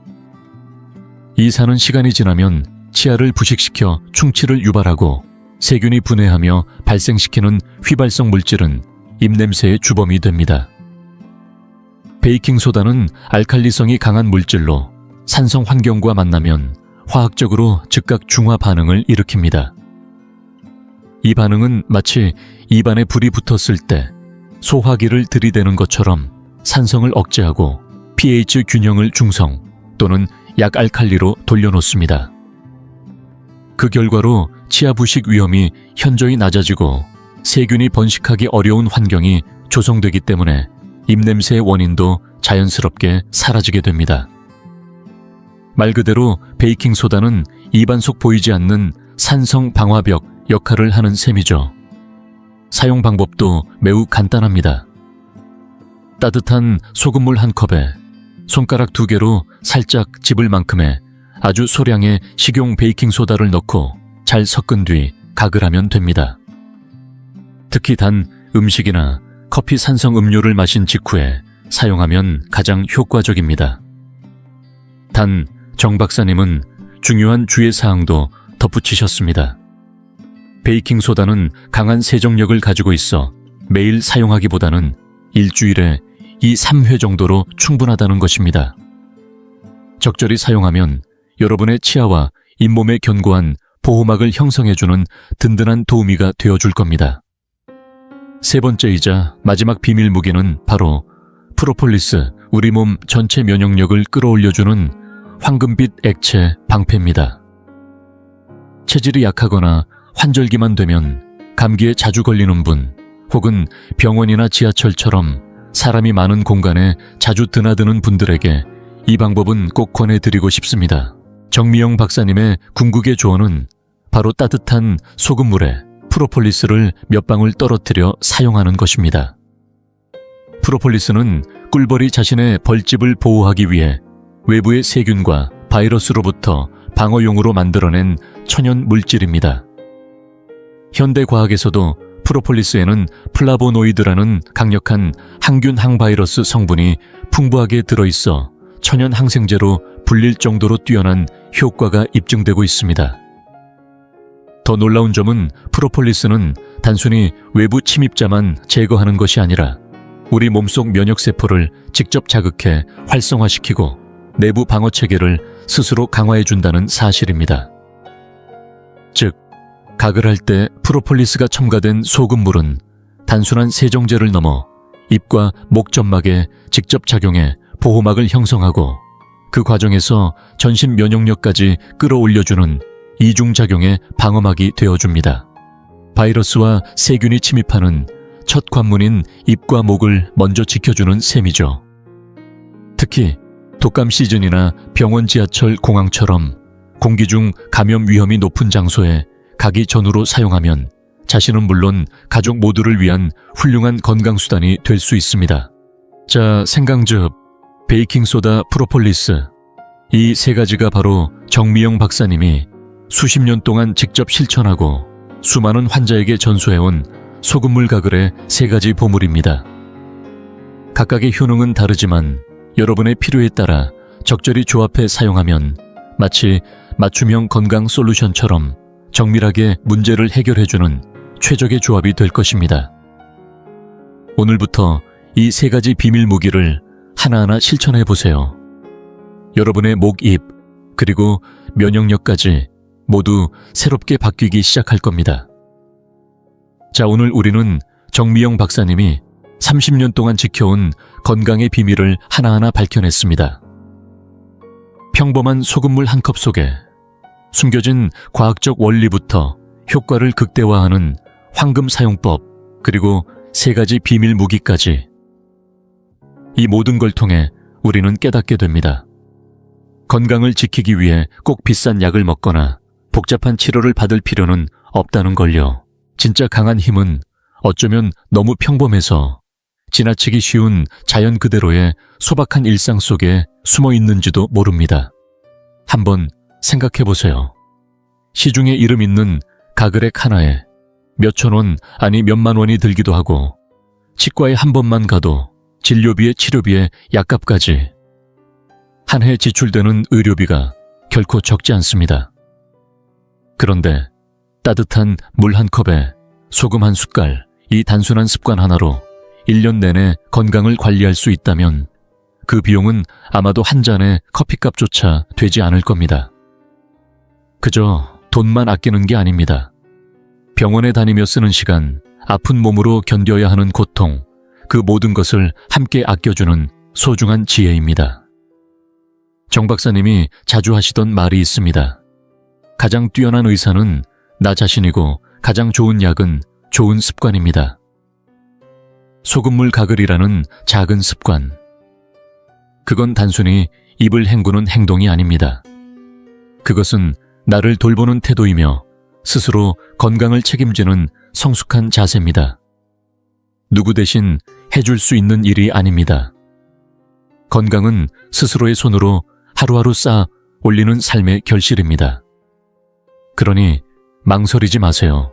이 산은 시간이 지나면 치아를 부식시켜 충치를 유발하고 세균이 분해하며 발생시키는 휘발성 물질은 입냄새의 주범이 됩니다. 베이킹소다는 알칼리성이 강한 물질로 산성 환경과 만나면 화학적으로 즉각 중화 반응을 일으킵니다. 이 반응은 마치 입안에 불이 붙었을 때 소화기를 들이대는 것처럼 산성을 억제하고 pH 균형을 중성 또는 약알칼리로 돌려놓습니다. 그 결과로 치아 부식 위험이 현저히 낮아지고 세균이 번식하기 어려운 환경이 조성되기 때문에 입냄새의 원인도 자연스럽게 사라지게 됩니다. 말 그대로 베이킹소다는 입안 속 보이지 않는 산성 방화벽 역할을 하는 셈이죠. 사용 방법도 매우 간단합니다. 따뜻한 소금물 한 컵에 손가락 2개로 살짝 집을 만큼의 아주 소량의 식용 베이킹소다를 넣고 잘 섞은 뒤 가글하면 됩니다. 특히 단 음식이나 커피 산성 음료를 마신 직후에 사용하면 가장 효과적입니다. 단 정 박사님은 중요한 주의사항도 덧붙이셨습니다. 베이킹소다는 강한 세정력을 가지고 있어 매일 사용하기보다는 일주일에 2-3회 정도로 충분하다는 것입니다. 적절히 사용하면 여러분의 치아와 잇몸에 견고한 보호막을 형성해주는 든든한 도우미가 되어줄 겁니다. 세 번째이자 마지막 비밀 무기는 바로 프로폴리스, 우리 몸 전체 면역력을 끌어올려주는 황금빛 액체 방패입니다. 체질이 약하거나 환절기만 되면 감기에 자주 걸리는 분, 혹은 병원이나 지하철처럼 사람이 많은 공간에 자주 드나드는 분들에게 이 방법은 꼭 권해드리고 싶습니다. 정미영 박사님의 궁극의 조언은 바로 따뜻한 소금물에 프로폴리스를 몇 방울 떨어뜨려 사용하는 것입니다. 프로폴리스는 꿀벌이 자신의 벌집을 보호하기 위해 외부의 세균과 바이러스로부터 방어용으로 만들어낸 천연 물질입니다. 현대 과학에서도 프로폴리스에는 플라보노이드라는 강력한 항균 항바이러스 성분이 풍부하게 들어있어 천연 항생제로 불릴 정도로 뛰어난 효과가 입증되고 있습니다. 더 놀라운 점은 프로폴리스는 단순히 외부 침입자만 제거하는 것이 아니라 우리 몸속 면역세포를 직접 자극해 활성화시키고 내부 방어체계를 스스로 강화해준다는 사실입니다. 즉, 가글할 때 프로폴리스가 첨가된 소금물은 단순한 세정제를 넘어 입과 목 점막에 직접 작용해 보호막을 형성하고 그 과정에서 전신 면역력까지 끌어올려주는 이중작용의 방어막이 되어줍니다. 바이러스와 세균이 침입하는 첫 관문인 입과 목을 먼저 지켜주는 셈이죠. 특히 독감 시즌이나 병원, 지하철, 공항처럼 공기 중 감염 위험이 높은 장소에 가기 전후로 사용하면 자신은 물론 가족 모두를 위한 훌륭한 건강수단이 될 수 있습니다. 자, 생강즙, 베이킹소다, 프로폴리스. 이 세 가지가 바로 정미영 박사님이 수십 년 동안 직접 실천하고 수많은 환자에게 전수해온 소금물 가글의 세 가지 보물입니다. 각각의 효능은 다르지만 여러분의 필요에 따라 적절히 조합해 사용하면 마치 맞춤형 건강 솔루션처럼 정밀하게 문제를 해결해주는 최적의 조합이 될 것입니다. 오늘부터 이 세 가지 비밀 무기를 하나하나 실천해 보세요. 여러분의 목, 입, 그리고 면역력까지 모두 새롭게 바뀌기 시작할 겁니다. 자, 오늘 우리는 정미영 박사님이 30년 동안 지켜온 건강의 비밀을 하나하나 밝혀냈습니다. 평범한 소금물 한 컵 속에 숨겨진 과학적 원리부터 효과를 극대화하는 황금 사용법, 그리고 세 가지 비밀 무기까지. 이 모든 걸 통해 우리는 깨닫게 됩니다. 건강을 지키기 위해 꼭 비싼 약을 먹거나 복잡한 치료를 받을 필요는 없다는 걸요. 진짜 강한 힘은 어쩌면 너무 평범해서 지나치기 쉬운 자연 그대로의 소박한 일상 속에 숨어 있는지도 모릅니다. 한번 생각해 보세요. 시중에 이름 있는 가글액 하나에 몇천 원, 아니 몇만 원이 들기도 하고 치과에 한 번만 가도 진료비에 치료비에 약값까지 한 해 지출되는 의료비가 결코 적지 않습니다. 그런데 따뜻한 물 한 컵에 소금 한 숟갈, 이 단순한 습관 하나로 1년 내내 건강을 관리할 수 있다면 그 비용은 아마도 한 잔의 커피값조차 되지 않을 겁니다. 그저 돈만 아끼는 게 아닙니다. 병원에 다니며 쓰는 시간, 아픈 몸으로 견뎌야 하는 고통, 그 모든 것을 함께 아껴주는 소중한 지혜입니다. 정 박사님이 자주 하시던 말이 있습니다. 가장 뛰어난 의사는 나 자신이고 가장 좋은 약은 좋은 습관입니다. 소금물 가글이라는 작은 습관. 그건 단순히 입을 헹구는 행동이 아닙니다. 그것은 나를 돌보는 태도이며 스스로 건강을 책임지는 성숙한 자세입니다. 누구 대신 해줄 수 있는 일이 아닙니다. 건강은 스스로의 손으로 하루하루 쌓아 올리는 삶의 결실입니다. 그러니 망설이지 마세요.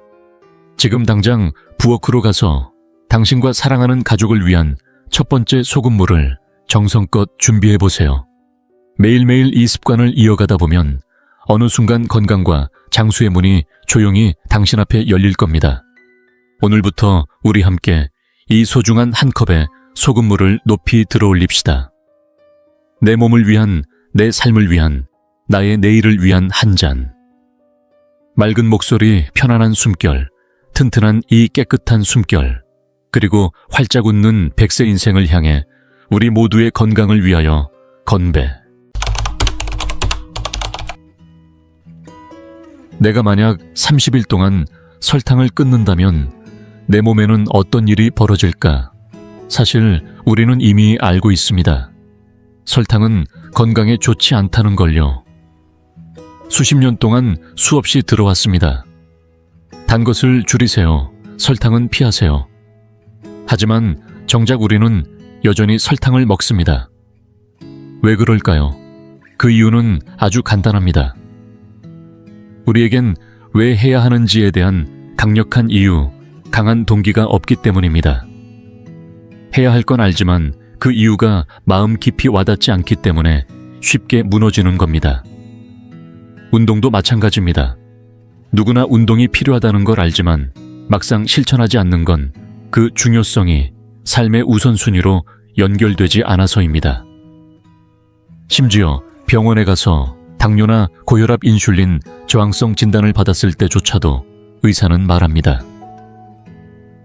지금 당장 부엌으로 가서 당신과 사랑하는 가족을 위한 첫 번째 소금물을 정성껏 준비해 보세요. 매일매일 이 습관을 이어가다 보면 어느 순간 건강과 장수의 문이 조용히 당신 앞에 열릴 겁니다. 오늘부터 우리 함께 이 소중한 한 컵의 소금물을 높이 들어올립시다. 내 몸을 위한, 내 삶을 위한, 나의 내일을 위한 한 잔. 맑은 목소리, 편안한 숨결, 튼튼한 이 깨끗한 숨결, 그리고 활짝 웃는 100세 인생을 향해 우리 모두의 건강을 위하여 건배. 내가 만약 30일 동안 설탕을 끊는다면 내 몸에는 어떤 일이 벌어질까? 사실 우리는 이미 알고 있습니다. 설탕은 건강에 좋지 않다는 걸요. 수십 년 동안 수없이 들어왔습니다. 단 것을 줄이세요. 설탕은 피하세요. 하지만 정작 우리는 여전히 설탕을 먹습니다. 왜 그럴까요? 그 이유는 아주 간단합니다. 우리에겐 왜 해야 하는지에 대한 강력한 이유, 강한 동기가 없기 때문입니다. 해야 할 건 알지만 그 이유가 마음 깊이 와닿지 않기 때문에 쉽게 무너지는 겁니다. 운동도 마찬가지입니다. 누구나 운동이 필요하다는 걸 알지만 막상 실천하지 않는 건 그 중요성이 삶의 우선순위로 연결되지 않아서입니다. 심지어 병원에 가서 당뇨나 고혈압, 인슐린, 저항성 진단을 받았을 때조차도 의사는 말합니다.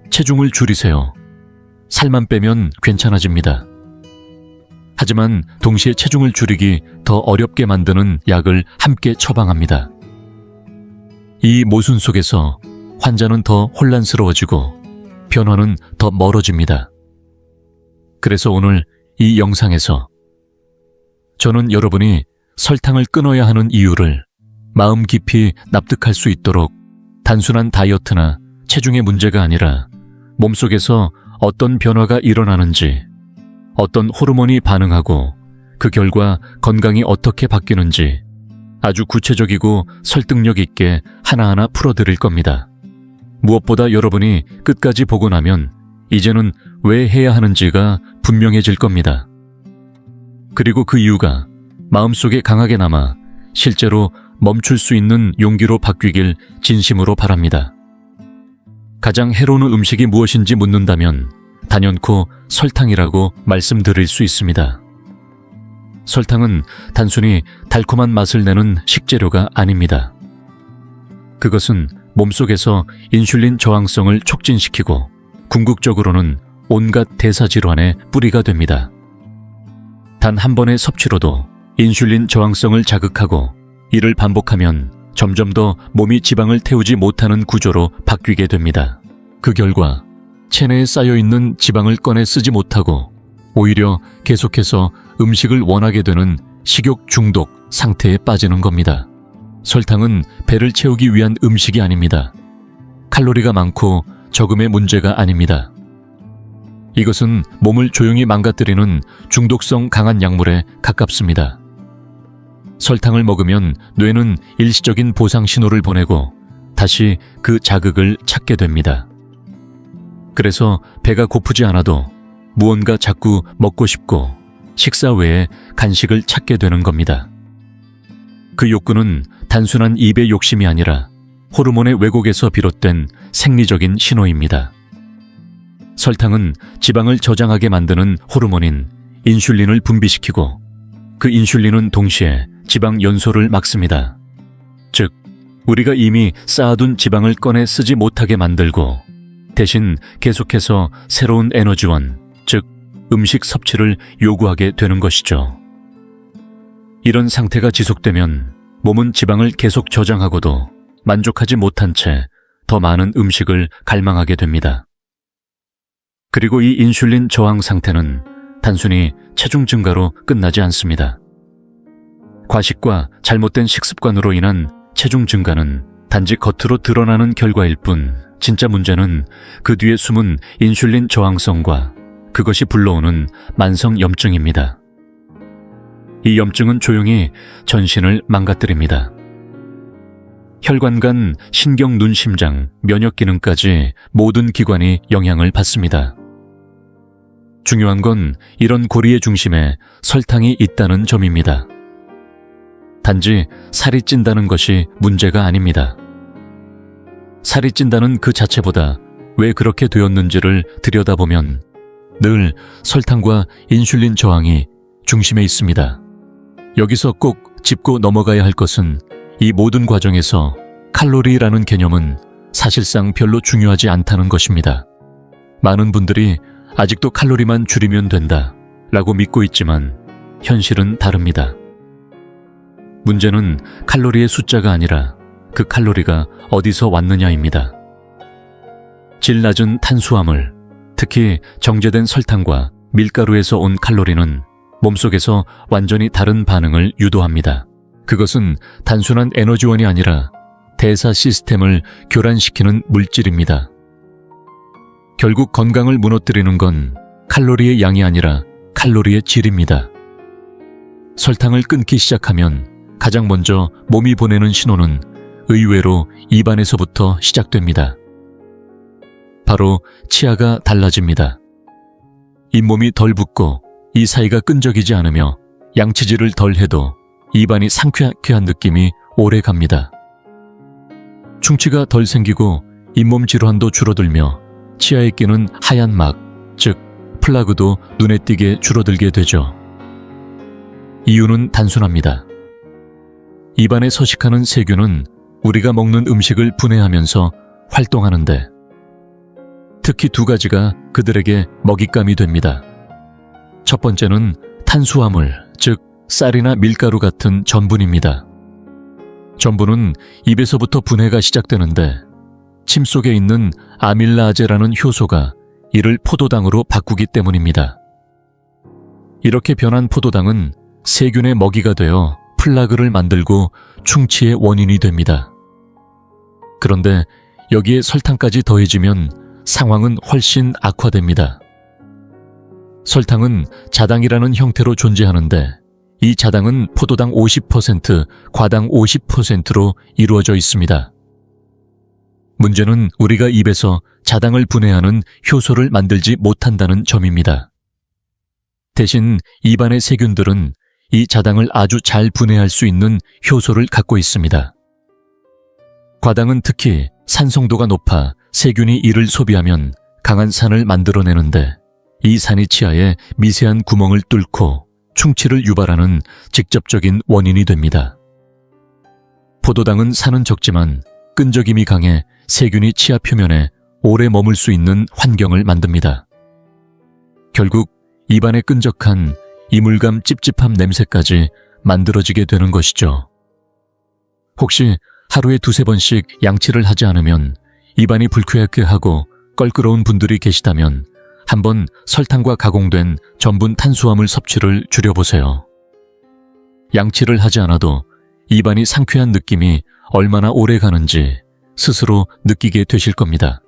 체중을 줄이세요. 살만 빼면 괜찮아집니다. 하지만 동시에 체중을 줄이기 더 어렵게 만드는 약을 함께 처방합니다. 이 모순 속에서 환자는 더 혼란스러워지고 변화는 더 멀어집니다. 그래서 오늘 이 영상에서 저는 여러분이 설탕을 끊어야 하는 이유를 마음 깊이 납득할 수 있도록 단순한 다이어트나 체중의 문제가 아니라 몸속에서 어떤 변화가 일어나는지, 어떤 호르몬이 반응하고 그 결과 건강이 어떻게 바뀌는지 아주 구체적이고 설득력 있게 하나하나 풀어드릴 겁니다. 무엇보다 여러분이 끝까지 보고 나면 이제는 왜 해야 하는지가 분명해질 겁니다. 그리고 그 이유가 마음속에 강하게 남아 실제로 멈출 수 있는 용기로 바뀌길 진심으로 바랍니다. 가장 해로운 음식이 무엇인지 묻는다면 단연코 설탕이라고 말씀드릴 수 있습니다. 설탕은 단순히 달콤한 맛을 내는 식재료가 아닙니다. 그것은 몸속에서 인슐린 저항성을 촉진시키고 궁극적으로는 온갖 대사질환의 뿌리가 됩니다. 단 한 번의 섭취로도 인슐린 저항성을 자극하고 이를 반복하면 점점 더 몸이 지방을 태우지 못하는 구조로 바뀌게 됩니다. 그 결과 체내에 쌓여있는 지방을 꺼내 쓰지 못하고 오히려 계속해서 음식을 원하게 되는 식욕 중독 상태에 빠지는 겁니다. 설탕은 배를 채우기 위한 음식이 아닙니다. 칼로리가 많고 적음의 문제가 아닙니다. 이것은 몸을 조용히 망가뜨리는 중독성 강한 약물에 가깝습니다. 설탕을 먹으면 뇌는 일시적인 보상 신호를 보내고 다시 그 자극을 찾게 됩니다. 그래서 배가 고프지 않아도 무언가 자꾸 먹고 싶고 식사 외에 간식을 찾게 되는 겁니다. 그 욕구는 단순한 입의 욕심이 아니라 호르몬의 왜곡에서 비롯된 생리적인 신호입니다. 설탕은 지방을 저장하게 만드는 호르몬인 인슐린을 분비시키고 그 인슐린은 동시에 지방 연소를 막습니다. 즉, 우리가 이미 쌓아둔 지방을 꺼내 쓰지 못하게 만들고 대신 계속해서 새로운 에너지원, 즉 음식 섭취를 요구하게 되는 것이죠. 이런 상태가 지속되면 몸은 지방을 계속 저장하고도 만족하지 못한 채 더 많은 음식을 갈망하게 됩니다. 그리고 이 인슐린 저항 상태는 단순히 체중 증가로 끝나지 않습니다. 과식과 잘못된 식습관으로 인한 체중 증가는 단지 겉으로 드러나는 결과일 뿐 진짜 문제는 그 뒤에 숨은 인슐린 저항성과 그것이 불러오는 만성 염증입니다. 이 염증은 조용히 전신을 망가뜨립니다. 혈관 간 신경, 눈, 심장, 면역 기능까지 모든 기관이 영향을 받습니다. 중요한 건 이런 고리의 중심에 설탕이 있다는 점입니다. 단지 살이 찐다는 것이 문제가 아닙니다. 살이 찐다는 그 자체보다 왜 그렇게 되었는지를 들여다보면 늘 설탕과 인슐린 저항이 중심에 있습니다. 여기서 꼭 짚고 넘어가야 할 것은 이 모든 과정에서 칼로리라는 개념은 사실상 별로 중요하지 않다는 것입니다. 많은 분들이 아직도 칼로리만 줄이면 된다 라고 믿고 있지만 현실은 다릅니다. 문제는 칼로리의 숫자가 아니라 그 칼로리가 어디서 왔느냐입니다. 질 낮은 탄수화물, 특히 정제된 설탕과 밀가루에서 온 칼로리는 몸속에서 완전히 다른 반응을 유도합니다. 그것은 단순한 에너지원이 아니라 대사 시스템을 교란시키는 물질입니다. 결국 건강을 무너뜨리는 건 칼로리의 양이 아니라 칼로리의 질입니다. 설탕을 끊기 시작하면 가장 먼저 몸이 보내는 신호는 의외로 입안에서부터 시작됩니다. 바로 치아가 달라집니다. 잇몸이 덜 붓고 이 사이가 끈적이지 않으며 양치질을 덜 해도 입안이 상쾌한 느낌이 오래 갑니다. 충치가 덜 생기고 잇몸 질환도 줄어들며 치아에 끼는 하얀 막, 즉 플라그도 눈에 띄게 줄어들게 되죠. 이유는 단순합니다. 입안에 서식하는 세균은 우리가 먹는 음식을 분해하면서 활동하는데 특히 두 가지가 그들에게 먹잇감이 됩니다. 첫 번째는 탄수화물, 즉 쌀이나 밀가루 같은 전분입니다. 전분은 입에서부터 분해가 시작되는데 침 속에 있는 아밀라아제라는 효소가 이를 포도당으로 바꾸기 때문입니다. 이렇게 변한 포도당은 세균의 먹이가 되어 플라그를 만들고 충치의 원인이 됩니다. 그런데 여기에 설탕까지 더해지면 상황은 훨씬 악화됩니다. 설탕은 자당이라는 형태로 존재하는데 이 자당은 포도당 50%, 과당 50%로 이루어져 있습니다. 문제는 우리가 입에서 자당을 분해하는 효소를 만들지 못한다는 점입니다. 대신 입안의 세균들은 이 자당을 아주 잘 분해할 수 있는 효소를 갖고 있습니다. 과당은 특히 산성도가 높아 세균이 이를 소비하면 강한 산을 만들어내는데 이 산이 치아에 미세한 구멍을 뚫고 충치를 유발하는 직접적인 원인이 됩니다. 포도당은 산은 적지만 끈적임이 강해 세균이 치아 표면에 오래 머물 수 있는 환경을 만듭니다. 결국 입안에 끈적한 이물감 찝찝함 냄새까지 만들어지게 되는 것이죠. 혹시 하루에 2-3번씩 양치를 하지 않으면 입안이 불쾌하게 하고 껄끄러운 분들이 계시다면 한번 설탕과 가공된 전분 탄수화물 섭취를 줄여보세요. 양치를 하지 않아도 입안이 상쾌한 느낌이 얼마나 오래 가는지 스스로 느끼게 되실 겁니다.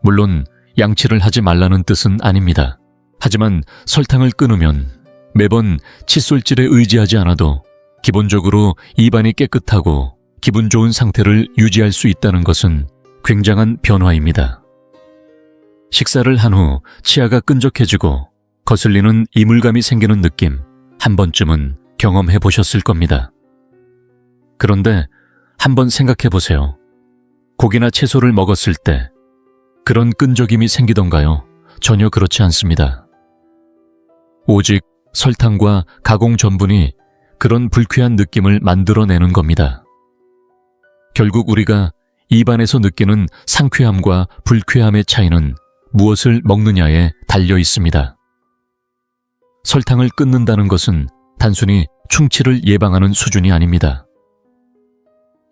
물론 양치를 하지 말라는 뜻은 아닙니다. 하지만 설탕을 끊으면 매번 칫솔질에 의지하지 않아도 기본적으로 입안이 깨끗하고 기분 좋은 상태를 유지할 수 있다는 것은 굉장한 변화입니다. 식사를 한 후 치아가 끈적해지고 거슬리는 이물감이 생기는 느낌 한 번쯤은 경험해 보셨을 겁니다. 그런데 한번 생각해 보세요. 고기나 채소를 먹었을 때 그런 끈적임이 생기던가요? 전혀 그렇지 않습니다. 오직 설탕과 가공 전분이 그런 불쾌한 느낌을 만들어내는 겁니다. 결국 우리가 입안에서 느끼는 상쾌함과 불쾌함의 차이는 무엇을 먹느냐에 달려 있습니다. 설탕을 끊는다는 것은 단순히 충치를 예방하는 수준이 아닙니다.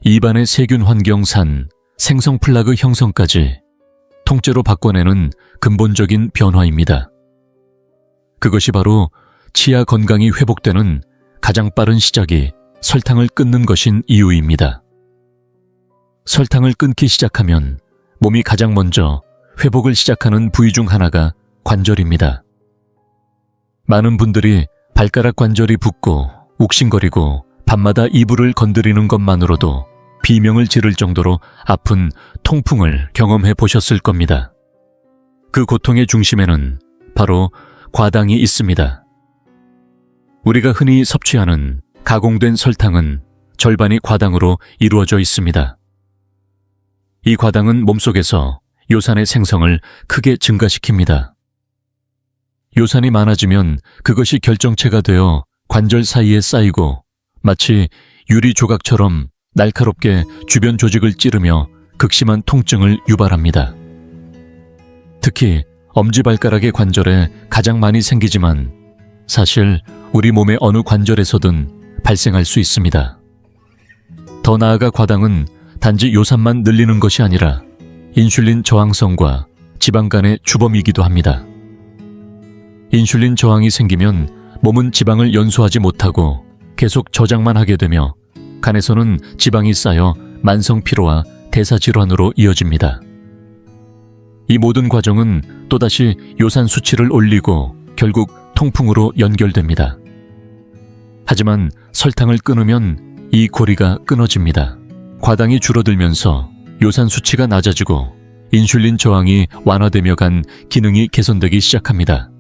입안의 세균 환경 산, 생성 플라그 형성까지 통째로 바꿔내는 근본적인 변화입니다. 그것이 바로 치아 건강이 회복되는 가장 빠른 시작이 설탕을 끊는 것인 이유입니다. 설탕을 끊기 시작하면 몸이 가장 먼저 회복을 시작하는 부위 중 하나가 관절입니다. 많은 분들이 발가락 관절이 붓고 욱신거리고 밤마다 이불을 건드리는 것만으로도 비명을 지를 정도로 아픈 통풍을 경험해 보셨을 겁니다. 그 고통의 중심에는 바로 과당이 있습니다. 우리가 흔히 섭취하는 가공된 설탕은 절반이 과당으로 이루어져 있습니다. 이 과당은 몸속에서 요산의 생성을 크게 증가시킵니다. 요산이 많아지면 그것이 결정체가 되어 관절 사이에 쌓이고 마치 유리 조각처럼 날카롭게 주변 조직을 찌르며 극심한 통증을 유발합니다. 특히 엄지발가락의 관절에 가장 많이 생기지만 사실 우리 몸의 어느 관절에서든 발생할 수 있습니다. 더 나아가 과당은 단지 요산만 늘리는 것이 아니라 인슐린 저항성과 지방 간의 주범이기도 합니다. 인슐린 저항이 생기면 몸은 지방을 연소하지 못하고 계속 저장만 하게 되며 간에서는 지방이 쌓여 만성 피로와 대사질환으로 이어집니다. 이 모든 과정은 또다시 요산 수치를 올리고 결국 통풍으로 연결됩니다. 하지만 설탕을 끊으면 이 고리가 끊어집니다. 과당이 줄어들면서 요산 수치가 낮아지고 인슐린 저항이 완화되며 간 기능이 개선되기 시작합니다.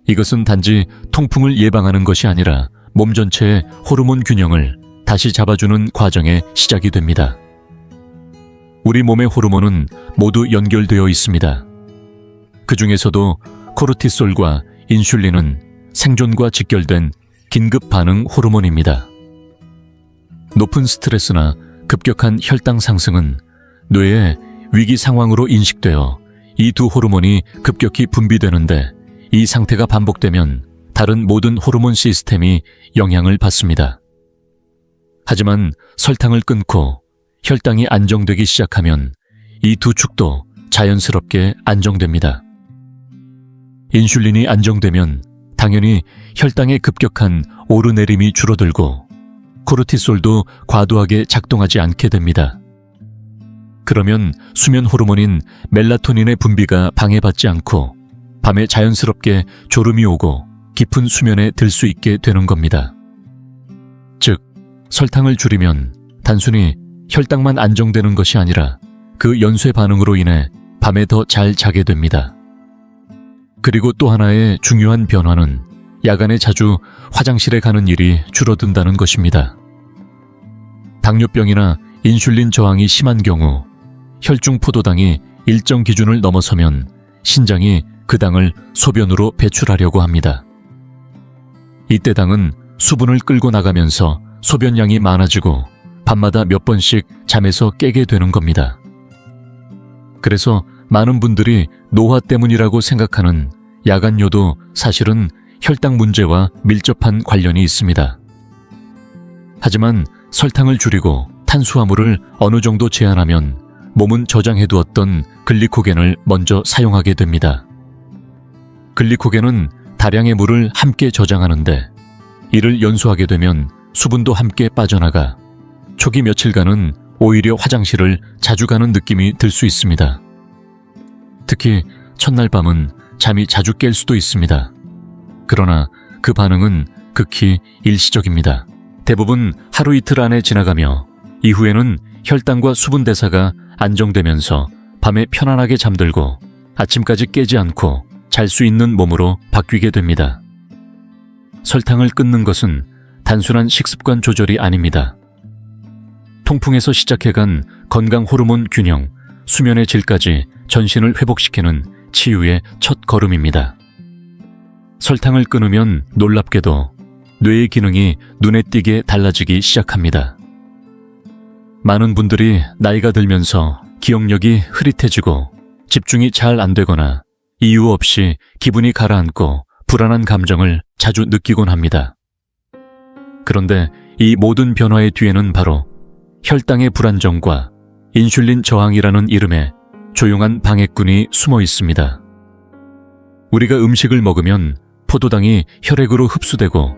이것은 단지 통풍을 예방하는 것이 아니라 몸 전체의 호르몬 균형을 다시 잡아주는 과정의 시작이 됩니다. 우리 몸의 호르몬은 모두 연결되어 있습니다. 그 중에서도 코르티솔과 인슐린은 생존과 직결된 긴급 반응 호르몬입니다. 높은 스트레스나 급격한 혈당 상승은 뇌의 위기 상황으로 인식되어 이 두 호르몬이 급격히 분비되는데 이 상태가 반복되면 다른 모든 호르몬 시스템이 영향을 받습니다. 하지만 설탕을 끊고 혈당이 안정되기 시작하면 이 두 축도 자연스럽게 안정됩니다. 인슐린이 안정되면 당연히 혈당의 급격한 오르내림이 줄어들고 코르티솔도 과도하게 작동하지 않게 됩니다. 그러면 수면 호르몬인 멜라토닌의 분비가 방해받지 않고 밤에 자연스럽게 졸음이 오고 깊은 수면에 들 수 있게 되는 겁니다. 즉, 설탕을 줄이면 단순히 혈당만 안정되는 것이 아니라 그 연쇄 반응으로 인해 밤에 더 잘 자게 됩니다. 그리고 또 하나의 중요한 변화는 야간에 자주 화장실에 가는 일이 줄어든다는 것입니다. 당뇨병이나 인슐린 저항이 심한 경우 혈중 포도당이 일정 기준을 넘어서면 신장이 그 당을 소변으로 배출하려고 합니다. 이때 당은 수분을 끌고 나가면서 소변량이 많아지고 밤마다 몇 번씩 잠에서 깨게 되는 겁니다. 그래서 많은 분들이 노화 때문이라고 생각하는 야간뇨도 사실은 혈당 문제와 밀접한 관련이 있습니다. 하지만 설탕을 줄이고 탄수화물을 어느 정도 제한하면 몸은 저장해두었던 글리코겐을 먼저 사용하게 됩니다. 글리코겐은 다량의 물을 함께 저장하는데 이를 연소하게 되면 수분도 함께 빠져나가 초기 며칠간은 오히려 화장실을 자주 가는 느낌이 들 수 있습니다. 특히 첫날 밤은 잠이 자주 깰 수도 있습니다. 그러나 그 반응은 극히 일시적입니다. 대부분 하루 이틀 안에 지나가며 이후에는 혈당과 수분 대사가 안정되면서 밤에 편안하게 잠들고 아침까지 깨지 않고 잘 수 있는 몸으로 바뀌게 됩니다. 설탕을 끊는 것은 단순한 식습관 조절이 아닙니다. 통풍에서 시작해간 건강 호르몬 균형, 수면의 질까지 전신을 회복시키는 치유의 첫 걸음입니다. 설탕을 끊으면 놀랍게도 뇌의 기능이 눈에 띄게 달라지기 시작합니다. 많은 분들이 나이가 들면서 기억력이 흐릿해지고 집중이 잘 안 되거나 이유 없이 기분이 가라앉고 불안한 감정을 자주 느끼곤 합니다. 그런데 이 모든 변화의 뒤에는 바로 혈당의 불안정과 인슐린 저항이라는 이름의 조용한 방해꾼이 숨어 있습니다. 우리가 음식을 먹으면 포도당이 혈액으로 흡수되고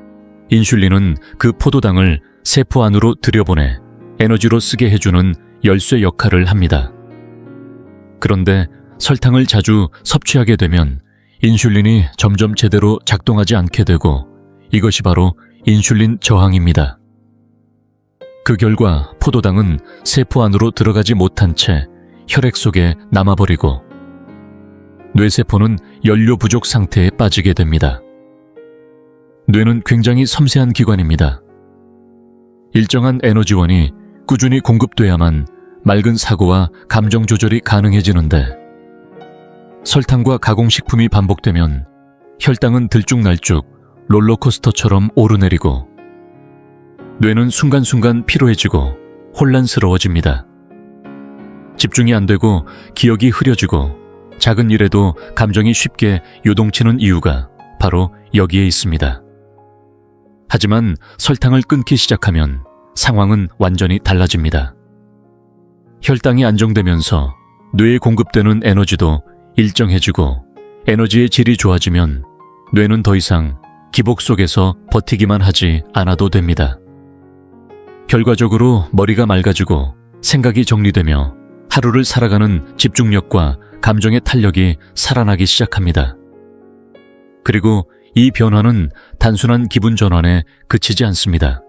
인슐린은 그 포도당을 세포 안으로 들여보내 에너지로 쓰게 해주는 열쇠 역할을 합니다. 그런데 설탕을 자주 섭취하게 되면 인슐린이 점점 제대로 작동하지 않게 되고 이것이 바로 인슐린 저항입니다. 그 결과 포도당은 세포 안으로 들어가지 못한 채 혈액 속에 남아버리고 뇌세포는 연료 부족 상태에 빠지게 됩니다. 뇌는 굉장히 섬세한 기관입니다. 일정한 에너지원이 꾸준히 공급돼야만 맑은 사고와 감정 조절이 가능해지는데 설탕과 가공식품이 반복되면 혈당은 들쭉날쭉 롤러코스터처럼 오르내리고 뇌는 순간순간 피로해지고 혼란스러워집니다. 집중이 안 되고 기억이 흐려지고 작은 일에도 감정이 쉽게 요동치는 이유가 바로 여기에 있습니다. 하지만 설탕을 끊기 시작하면 상황은 완전히 달라집니다. 혈당이 안정되면서 뇌에 공급되는 에너지도 일정해지고 에너지의 질이 좋아지면 뇌는 더 이상 기복 속에서 버티기만 하지 않아도 됩니다. 결과적으로 머리가 맑아지고 생각이 정리되며 하루를 살아가는 집중력과 감정의 탄력이 살아나기 시작합니다. 그리고 이 변화는 단순한 기분 전환에 그치지 않습니다.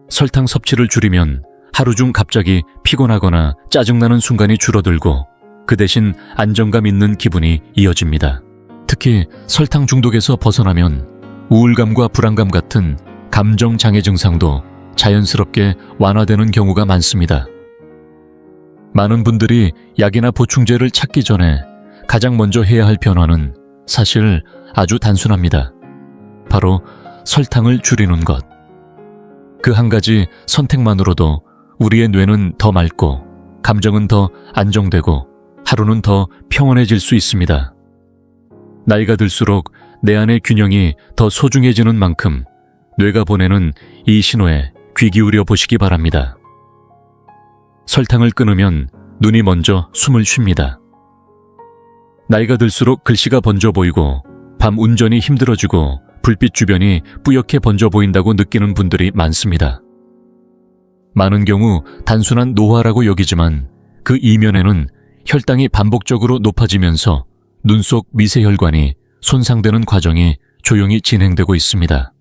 설탕 섭취를 줄이면 하루 중 갑자기 피곤하거나 짜증나는 순간이 줄어들고 그 대신 안정감 있는 기분이 이어집니다. 특히 설탕 중독에서 벗어나면 우울감과 불안감 같은 감정 장애 증상도 자연스럽게 완화되는 경우가 많습니다. 많은 분들이 약이나 보충제를 찾기 전에 가장 먼저 해야 할 변화는 사실 아주 단순합니다. 바로 설탕을 줄이는 것. 그 한 가지 선택만으로도 우리의 뇌는 더 맑고 감정은 더 안정되고 하루는 더 평온해질 수 있습니다. 나이가 들수록 내 안의 균형이 더 소중해지는 만큼 뇌가 보내는 이 신호에 귀 기울여 보시기 바랍니다. 설탕을 끊으면 눈이 먼저 숨을 쉽니다. 나이가 들수록 글씨가 번져 보이고 밤 운전이 힘들어지고 불빛 주변이 뿌옇게 번져 보인다고 느끼는 분들이 많습니다. 많은 경우 단순한 노화라고 여기지만 그 이면에는 혈당이 반복적으로 높아지면서 눈 속 미세혈관이 손상되는 과정이 조용히 진행되고 있습니다.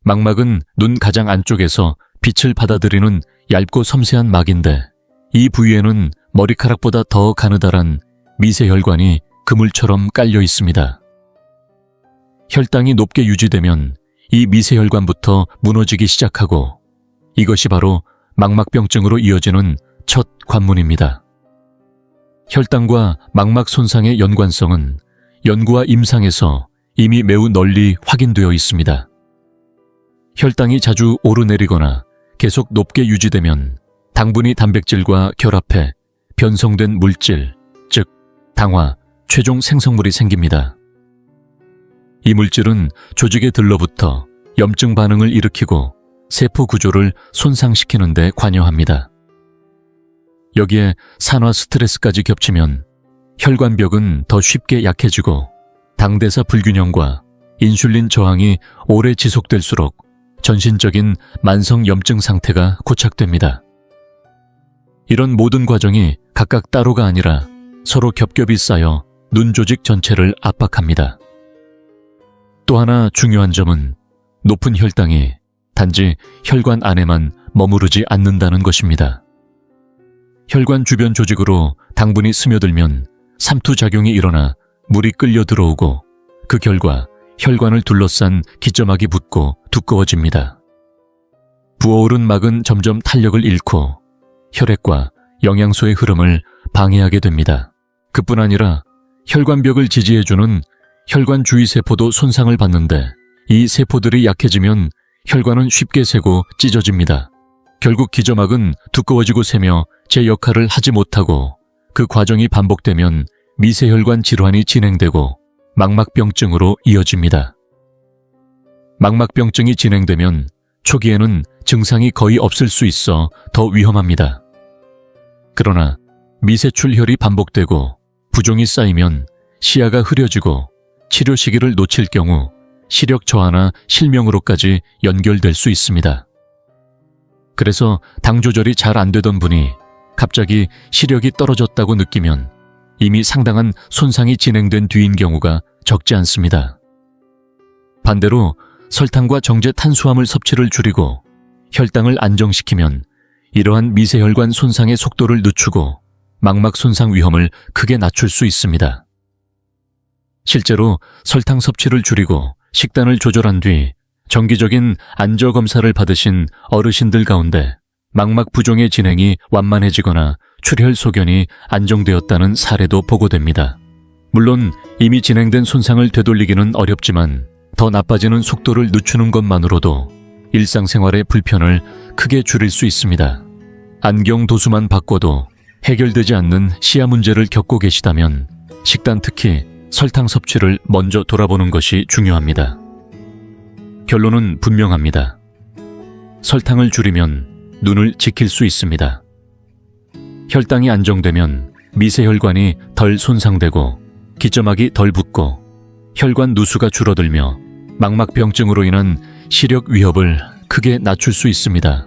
망막은 눈 가장 안쪽에서 빛을 받아들이는 얇고 섬세한 막인데 이 부위에는 머리카락보다 더 가느다란 미세혈관이 그물처럼 깔려 있습니다. 혈당이 높게 유지되면 이 미세혈관부터 무너지기 시작하고 이것이 바로 망막병증으로 이어지는 첫 관문입니다. 혈당과 망막 손상의 연관성은 연구와 임상에서 이미 매우 널리 확인되어 있습니다. 혈당이 자주 오르내리거나 계속 높게 유지되면 당분이 단백질과 결합해 변성된 물질, 즉 당화, 최종 생성물이 생깁니다. 이 물질은 조직에 들러붙어 염증 반응을 일으키고 세포 구조를 손상시키는 데 관여합니다. 여기에 산화 스트레스까지 겹치면 혈관벽은 더 쉽게 약해지고 당대사 불균형과 인슐린 저항이 오래 지속될수록 전신적인 만성 염증 상태가 고착됩니다. 이런 모든 과정이 각각 따로가 아니라 서로 겹겹이 쌓여 눈 조직 전체를 압박합니다. 또 하나 중요한 점은 높은 혈당이 단지 혈관 안에만 머무르지 않는다는 것입니다. 혈관 주변 조직으로 당분이 스며들면 삼투작용이 일어나 물이 끌려 들어오고 그 결과 혈관을 둘러싼 기점막이 붙고 두꺼워집니다. 부어오른 막은 점점 탄력을 잃고 혈액과 영양소의 흐름을 방해하게 됩니다. 그뿐 아니라 혈관벽을 지지해주는 혈관 주위 세포도 손상을 받는데 이 세포들이 약해지면 혈관은 쉽게 새고 찢어집니다. 결국 기저막은 두꺼워지고 새며 제 역할을 하지 못하고 그 과정이 반복되면 미세혈관 질환이 진행되고 망막병증으로 이어집니다. 망막병증이 진행되면 초기에는 증상이 거의 없을 수 있어 더 위험합니다. 그러나 미세출혈이 반복되고 부종이 쌓이면 시야가 흐려지고 치료 시기를 놓칠 경우 시력 저하나 실명으로까지 연결될 수 있습니다. 그래서 당 조절이 잘 안 되던 분이 갑자기 시력이 떨어졌다고 느끼면 이미 상당한 손상이 진행된 뒤인 경우가 적지 않습니다. 반대로 설탕과 정제 탄수화물 섭취를 줄이고 혈당을 안정시키면 이러한 미세혈관 손상의 속도를 늦추고 망막 손상 위험을 크게 낮출 수 있습니다. 실제로 설탕 섭취를 줄이고 식단을 조절한 뒤 정기적인 안저 검사를 받으신 어르신들 가운데 망막 부종의 진행이 완만해지거나 출혈 소견이 안정되었다는 사례도 보고됩니다. 물론 이미 진행된 손상을 되돌리기는 어렵지만 더 나빠지는 속도를 늦추는 것만으로도 일상생활의 불편을 크게 줄일 수 있습니다. 안경 도수만 바꿔도 해결되지 않는 시야 문제를 겪고 계시다면 식단, 특히 설탕 섭취를 먼저 돌아보는 것이 중요합니다. 결론은 분명합니다. 설탕을 줄이면 눈을 지킬 수 있습니다. 혈당이 안정되면 미세혈관이 덜 손상되고 기저막이 덜 붓고 혈관 누수가 줄어들며 망막병증으로 인한 시력 위협을 크게 낮출 수 있습니다.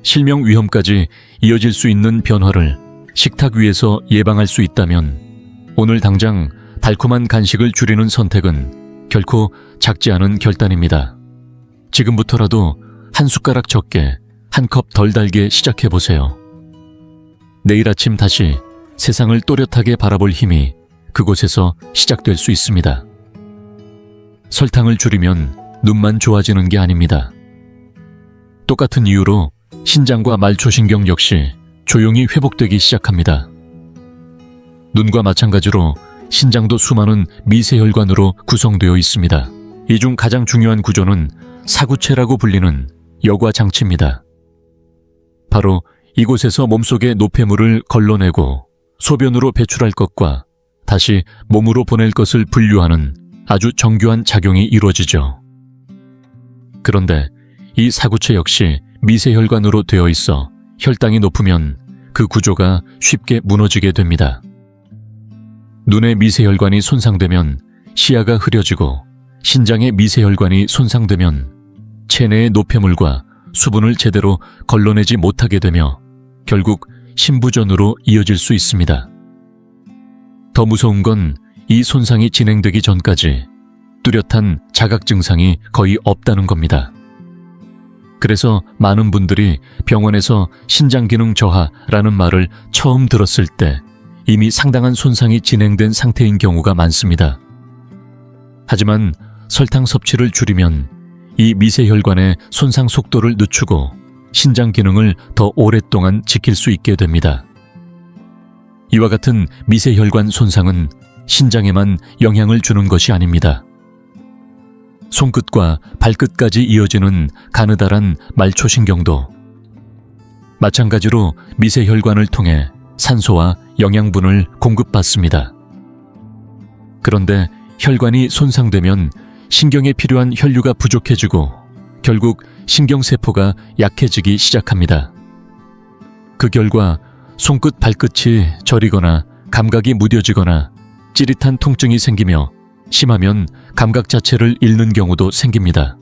실명 위험까지 이어질 수 있는 변화를 식탁 위에서 예방할 수 있다면 오늘 당장 달콤한 간식을 줄이는 선택은 결코 작지 않은 결단입니다. 지금부터라도 한 숟가락 적게, 한 컵 덜 달게 시작해보세요. 내일 아침 다시 세상을 또렷하게 바라볼 힘이 그곳에서 시작될 수 있습니다. 설탕을 줄이면 눈만 좋아지는 게 아닙니다. 똑같은 이유로 신장과 말초신경 역시 조용히 회복되기 시작합니다. 눈과 마찬가지로 신장도 수많은 미세혈관으로 구성되어 있습니다. 이 중 가장 중요한 구조는 사구체라고 불리는 여과장치입니다. 바로 이곳에서 몸속의 노폐물을 걸러내고 소변으로 배출할 것과 다시 몸으로 보낼 것을 분류하는 아주 정교한 작용이 이루어지죠. 그런데 이 사구체 역시 미세혈관으로 되어 있어 혈당이 높으면 그 구조가 쉽게 무너지게 됩니다. 눈의 미세혈관이 손상되면 시야가 흐려지고 신장의 미세혈관이 손상되면 체내의 노폐물과 수분을 제대로 걸러내지 못하게 되며 결국 심부전으로 이어질 수 있습니다. 더 무서운 건 이 손상이 진행되기 전까지 뚜렷한 자각 증상이 거의 없다는 겁니다. 그래서 많은 분들이 병원에서 신장기능 저하라는 말을 처음 들었을 때 이미 상당한 손상이 진행된 상태인 경우가 많습니다. 하지만 설탕 섭취를 줄이면 이 미세혈관의 손상 속도를 늦추고 신장 기능을 더 오랫동안 지킬 수 있게 됩니다. 이와 같은 미세혈관 손상은 신장에만 영향을 주는 것이 아닙니다. 손끝과 발끝까지 이어지는 가느다란 말초신경도 마찬가지로 미세혈관을 통해 산소와 영양분을 공급받습니다. 그런데 혈관이 손상되면 신경에 필요한 혈류가 부족해지고 결국 신경세포가 약해지기 시작합니다. 그 결과 손끝 발끝이 저리거나 감각이 무뎌지거나 찌릿한 통증이 생기며 심하면 감각 자체를 잃는 경우도 생깁니다.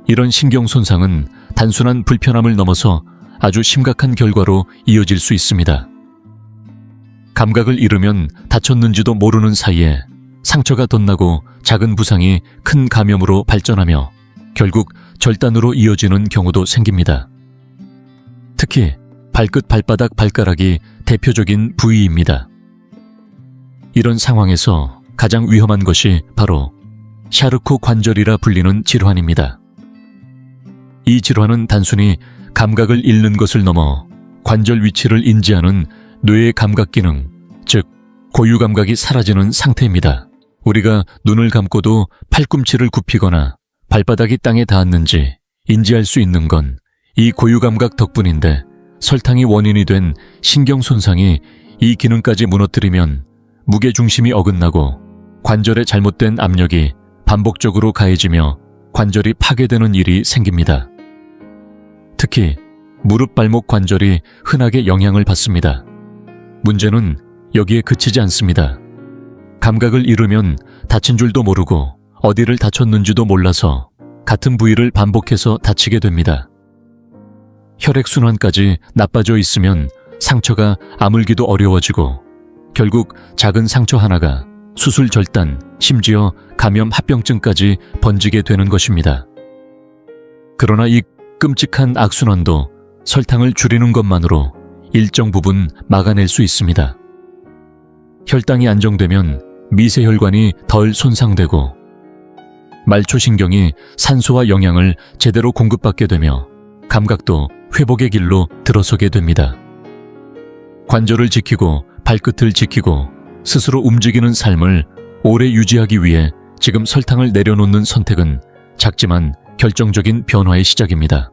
이런 신경 손상은 단순한 불편함을 넘어서 아주 심각한 결과로 이어질 수 있습니다. 감각을 잃으면 다쳤는지도 모르는 사이에 상처가 덧나고 작은 부상이 큰 감염으로 발전하며 결국 절단으로 이어지는 경우도 생깁니다. 특히 발끝 발바닥 발가락이 대표적인 부위입니다. 이런 상황에서 가장 위험한 것이 바로 샤르코 관절이라 불리는 질환입니다. 이 질환은 단순히 감각을 잃는 것을 넘어 관절 위치를 인지하는 뇌의 감각 기능, 즉 고유 감각이 사라지는 상태입니다. 우리가 눈을 감고도 팔꿈치를 굽히거나 발바닥이 땅에 닿았는지 인지할 수 있는 건 이 고유 감각 덕분인데 설탕이 원인이 된 신경 손상이 이 기능까지 무너뜨리면 무게중심이 어긋나고 관절에 잘못된 압력이 반복적으로 가해지며 관절이 파괴되는 일이 생깁니다. 특히 무릎 발목 관절이 흔하게 영향을 받습니다. 문제는 여기에 그치지 않습니다. 감각을 잃으면 다친 줄도 모르고 어디를 다쳤는지도 몰라서 같은 부위를 반복해서 다치게 됩니다. 혈액순환까지 나빠져 있으면 상처가 아물기도 어려워지고 결국 작은 상처 하나가 수술 절단, 심지어 감염 합병증까지 번지게 되는 것입니다. 그러나 이 끔찍한 악순환도 설탕을 줄이는 것만으로 일정 부분 막아낼 수 있습니다. 혈당이 안정되면 미세혈관이 덜 손상되고 말초신경이 산소와 영양을 제대로 공급받게 되며 감각도 회복의 길로 들어서게 됩니다. 관절을 지키고 발끝을 지키고 스스로 움직이는 삶을 오래 유지하기 위해 지금 설탕을 내려놓는 선택은 작지만 결정적인 변화의 시작입니다.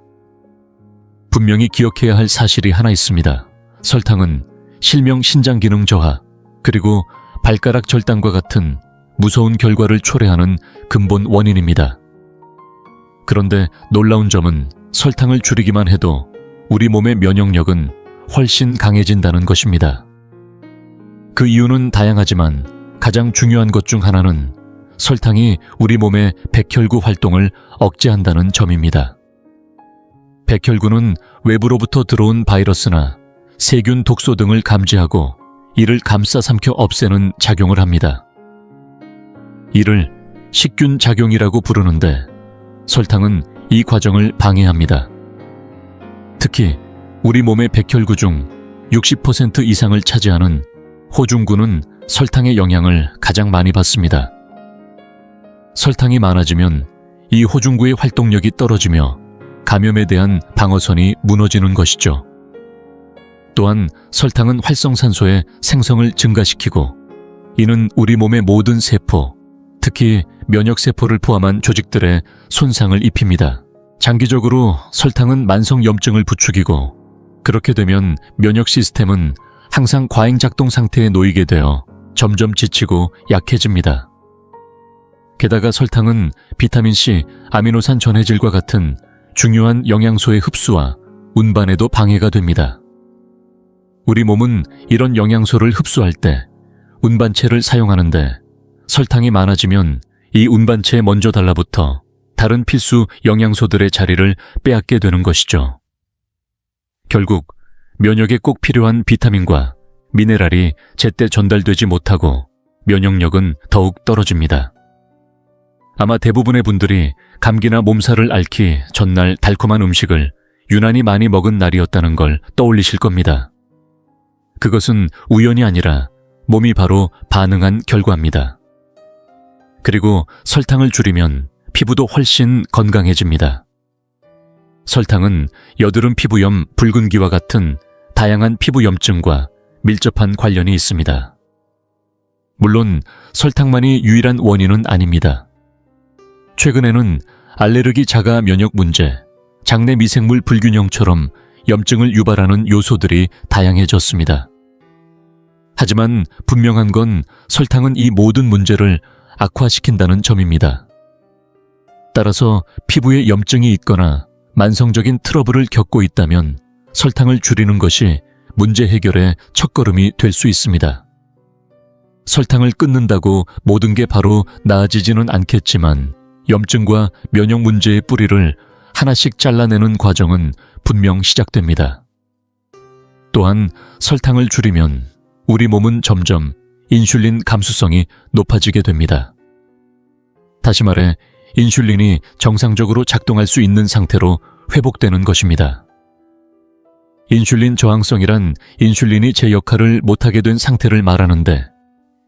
분명히 기억해야 할 사실이 하나 있습니다. 설탕은 실명 신장기능 저하, 그리고 발가락 절단과 같은 무서운 결과를 초래하는 근본 원인입니다. 그런데 놀라운 점은 설탕을 줄이기만 해도 우리 몸의 면역력은 훨씬 강해진다는 것입니다. 그 이유는 다양하지만 가장 중요한 것 중 하나는 설탕이 우리 몸의 백혈구 활동을 억제한다는 점입니다. 백혈구는 외부로부터 들어온 바이러스나 세균 독소 등을 감지하고 이를 감싸 삼켜 없애는 작용을 합니다. 이를 식균 작용이라고 부르는데 설탕은 이 과정을 방해합니다. 특히 우리 몸의 백혈구 중 60% 이상을 차지하는 호중구는 설탕의 영향을 가장 많이 받습니다. 설탕이 많아지면 이 호중구의 활동력이 떨어지며 감염에 대한 방어선이 무너지는 것이죠. 또한 설탕은 활성산소의 생성을 증가시키고 이는 우리 몸의 모든 세포, 특히 면역세포를 포함한 조직들에 손상을 입힙니다. 장기적으로 설탕은 만성염증을 부추기고 그렇게 되면 면역 시스템은 항상 과잉작동 상태에 놓이게 되어 점점 지치고 약해집니다. 게다가 설탕은 비타민C, 아미노산 전해질과 같은 중요한 영양소의 흡수와 운반에도 방해가 됩니다. 우리 몸은 이런 영양소를 흡수할 때 운반체를 사용하는데 설탕이 많아지면 이 운반체에 먼저 달라붙어 다른 필수 영양소들의 자리를 빼앗게 되는 것이죠. 결국 면역에 꼭 필요한 비타민과 미네랄이 제때 전달되지 못하고 면역력은 더욱 떨어집니다. 아마 대부분의 분들이 감기나 몸살을 앓기 전날 달콤한 음식을 유난히 많이 먹은 날이었다는 걸 떠올리실 겁니다. 그것은 우연이 아니라 몸이 바로 반응한 결과입니다. 그리고 설탕을 줄이면 피부도 훨씬 건강해집니다. 설탕은 여드름 피부염, 붉은기와 같은 다양한 피부 염증과 밀접한 관련이 있습니다. 물론 설탕만이 유일한 원인은 아닙니다. 최근에는 알레르기 자가 면역 문제, 장내 미생물 불균형처럼 염증을 유발하는 요소들이 다양해졌습니다. 하지만 분명한 건 설탕은 이 모든 문제를 악화시킨다는 점입니다. 따라서 피부에 염증이 있거나 만성적인 트러블을 겪고 있다면 설탕을 줄이는 것이 문제 해결의 첫걸음이 될 수 있습니다. 설탕을 끊는다고 모든 게 바로 나아지지는 않겠지만 염증과 면역 문제의 뿌리를 하나씩 잘라내는 과정은 분명 시작됩니다. 또한 설탕을 줄이면 우리 몸은 점점 인슐린 감수성이 높아지게 됩니다. 다시 말해 인슐린이 정상적으로 작동할 수 있는 상태로 회복되는 것입니다. 인슐린 저항성이란 인슐린이 제 역할을 못하게 된 상태를 말하는데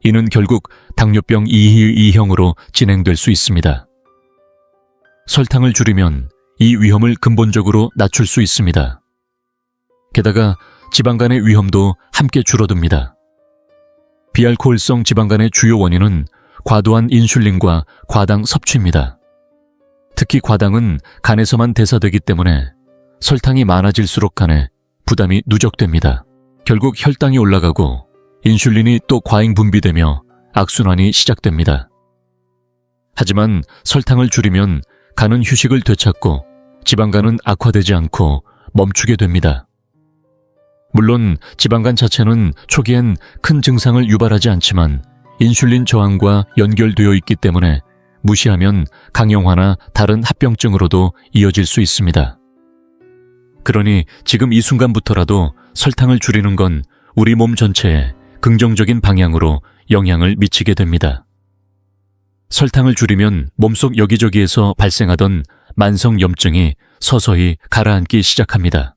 이는 결국 당뇨병 2의 2형으로 진행될 수 있습니다. 설탕을 줄이면 이 위험을 근본적으로 낮출 수 있습니다. 게다가 지방간의 위험도 함께 줄어듭니다. 비알코올성 지방간의 주요 원인은 과도한 인슐린과 과당 섭취입니다. 특히 과당은 간에서만 대사되기 때문에 설탕이 많아질수록 간에 부담이 누적됩니다. 결국 혈당이 올라가고 인슐린이 또 과잉 분비되며 악순환이 시작됩니다. 하지만 설탕을 줄이면 간은 휴식을 되찾고 지방간은 악화되지 않고 멈추게 됩니다. 물론 지방간 자체는 초기엔 큰 증상을 유발하지 않지만 인슐린 저항과 연결되어 있기 때문에 무시하면 강형화나 다른 합병증으로도 이어질 수 있습니다. 그러니 지금 이 순간부터라도 설탕을 줄이는 건 우리 몸 전체에 긍정적인 방향으로 영향을 미치게 됩니다. 설탕을 줄이면 몸속 여기저기에서 발생하던 만성 염증이 서서히 가라앉기 시작합니다.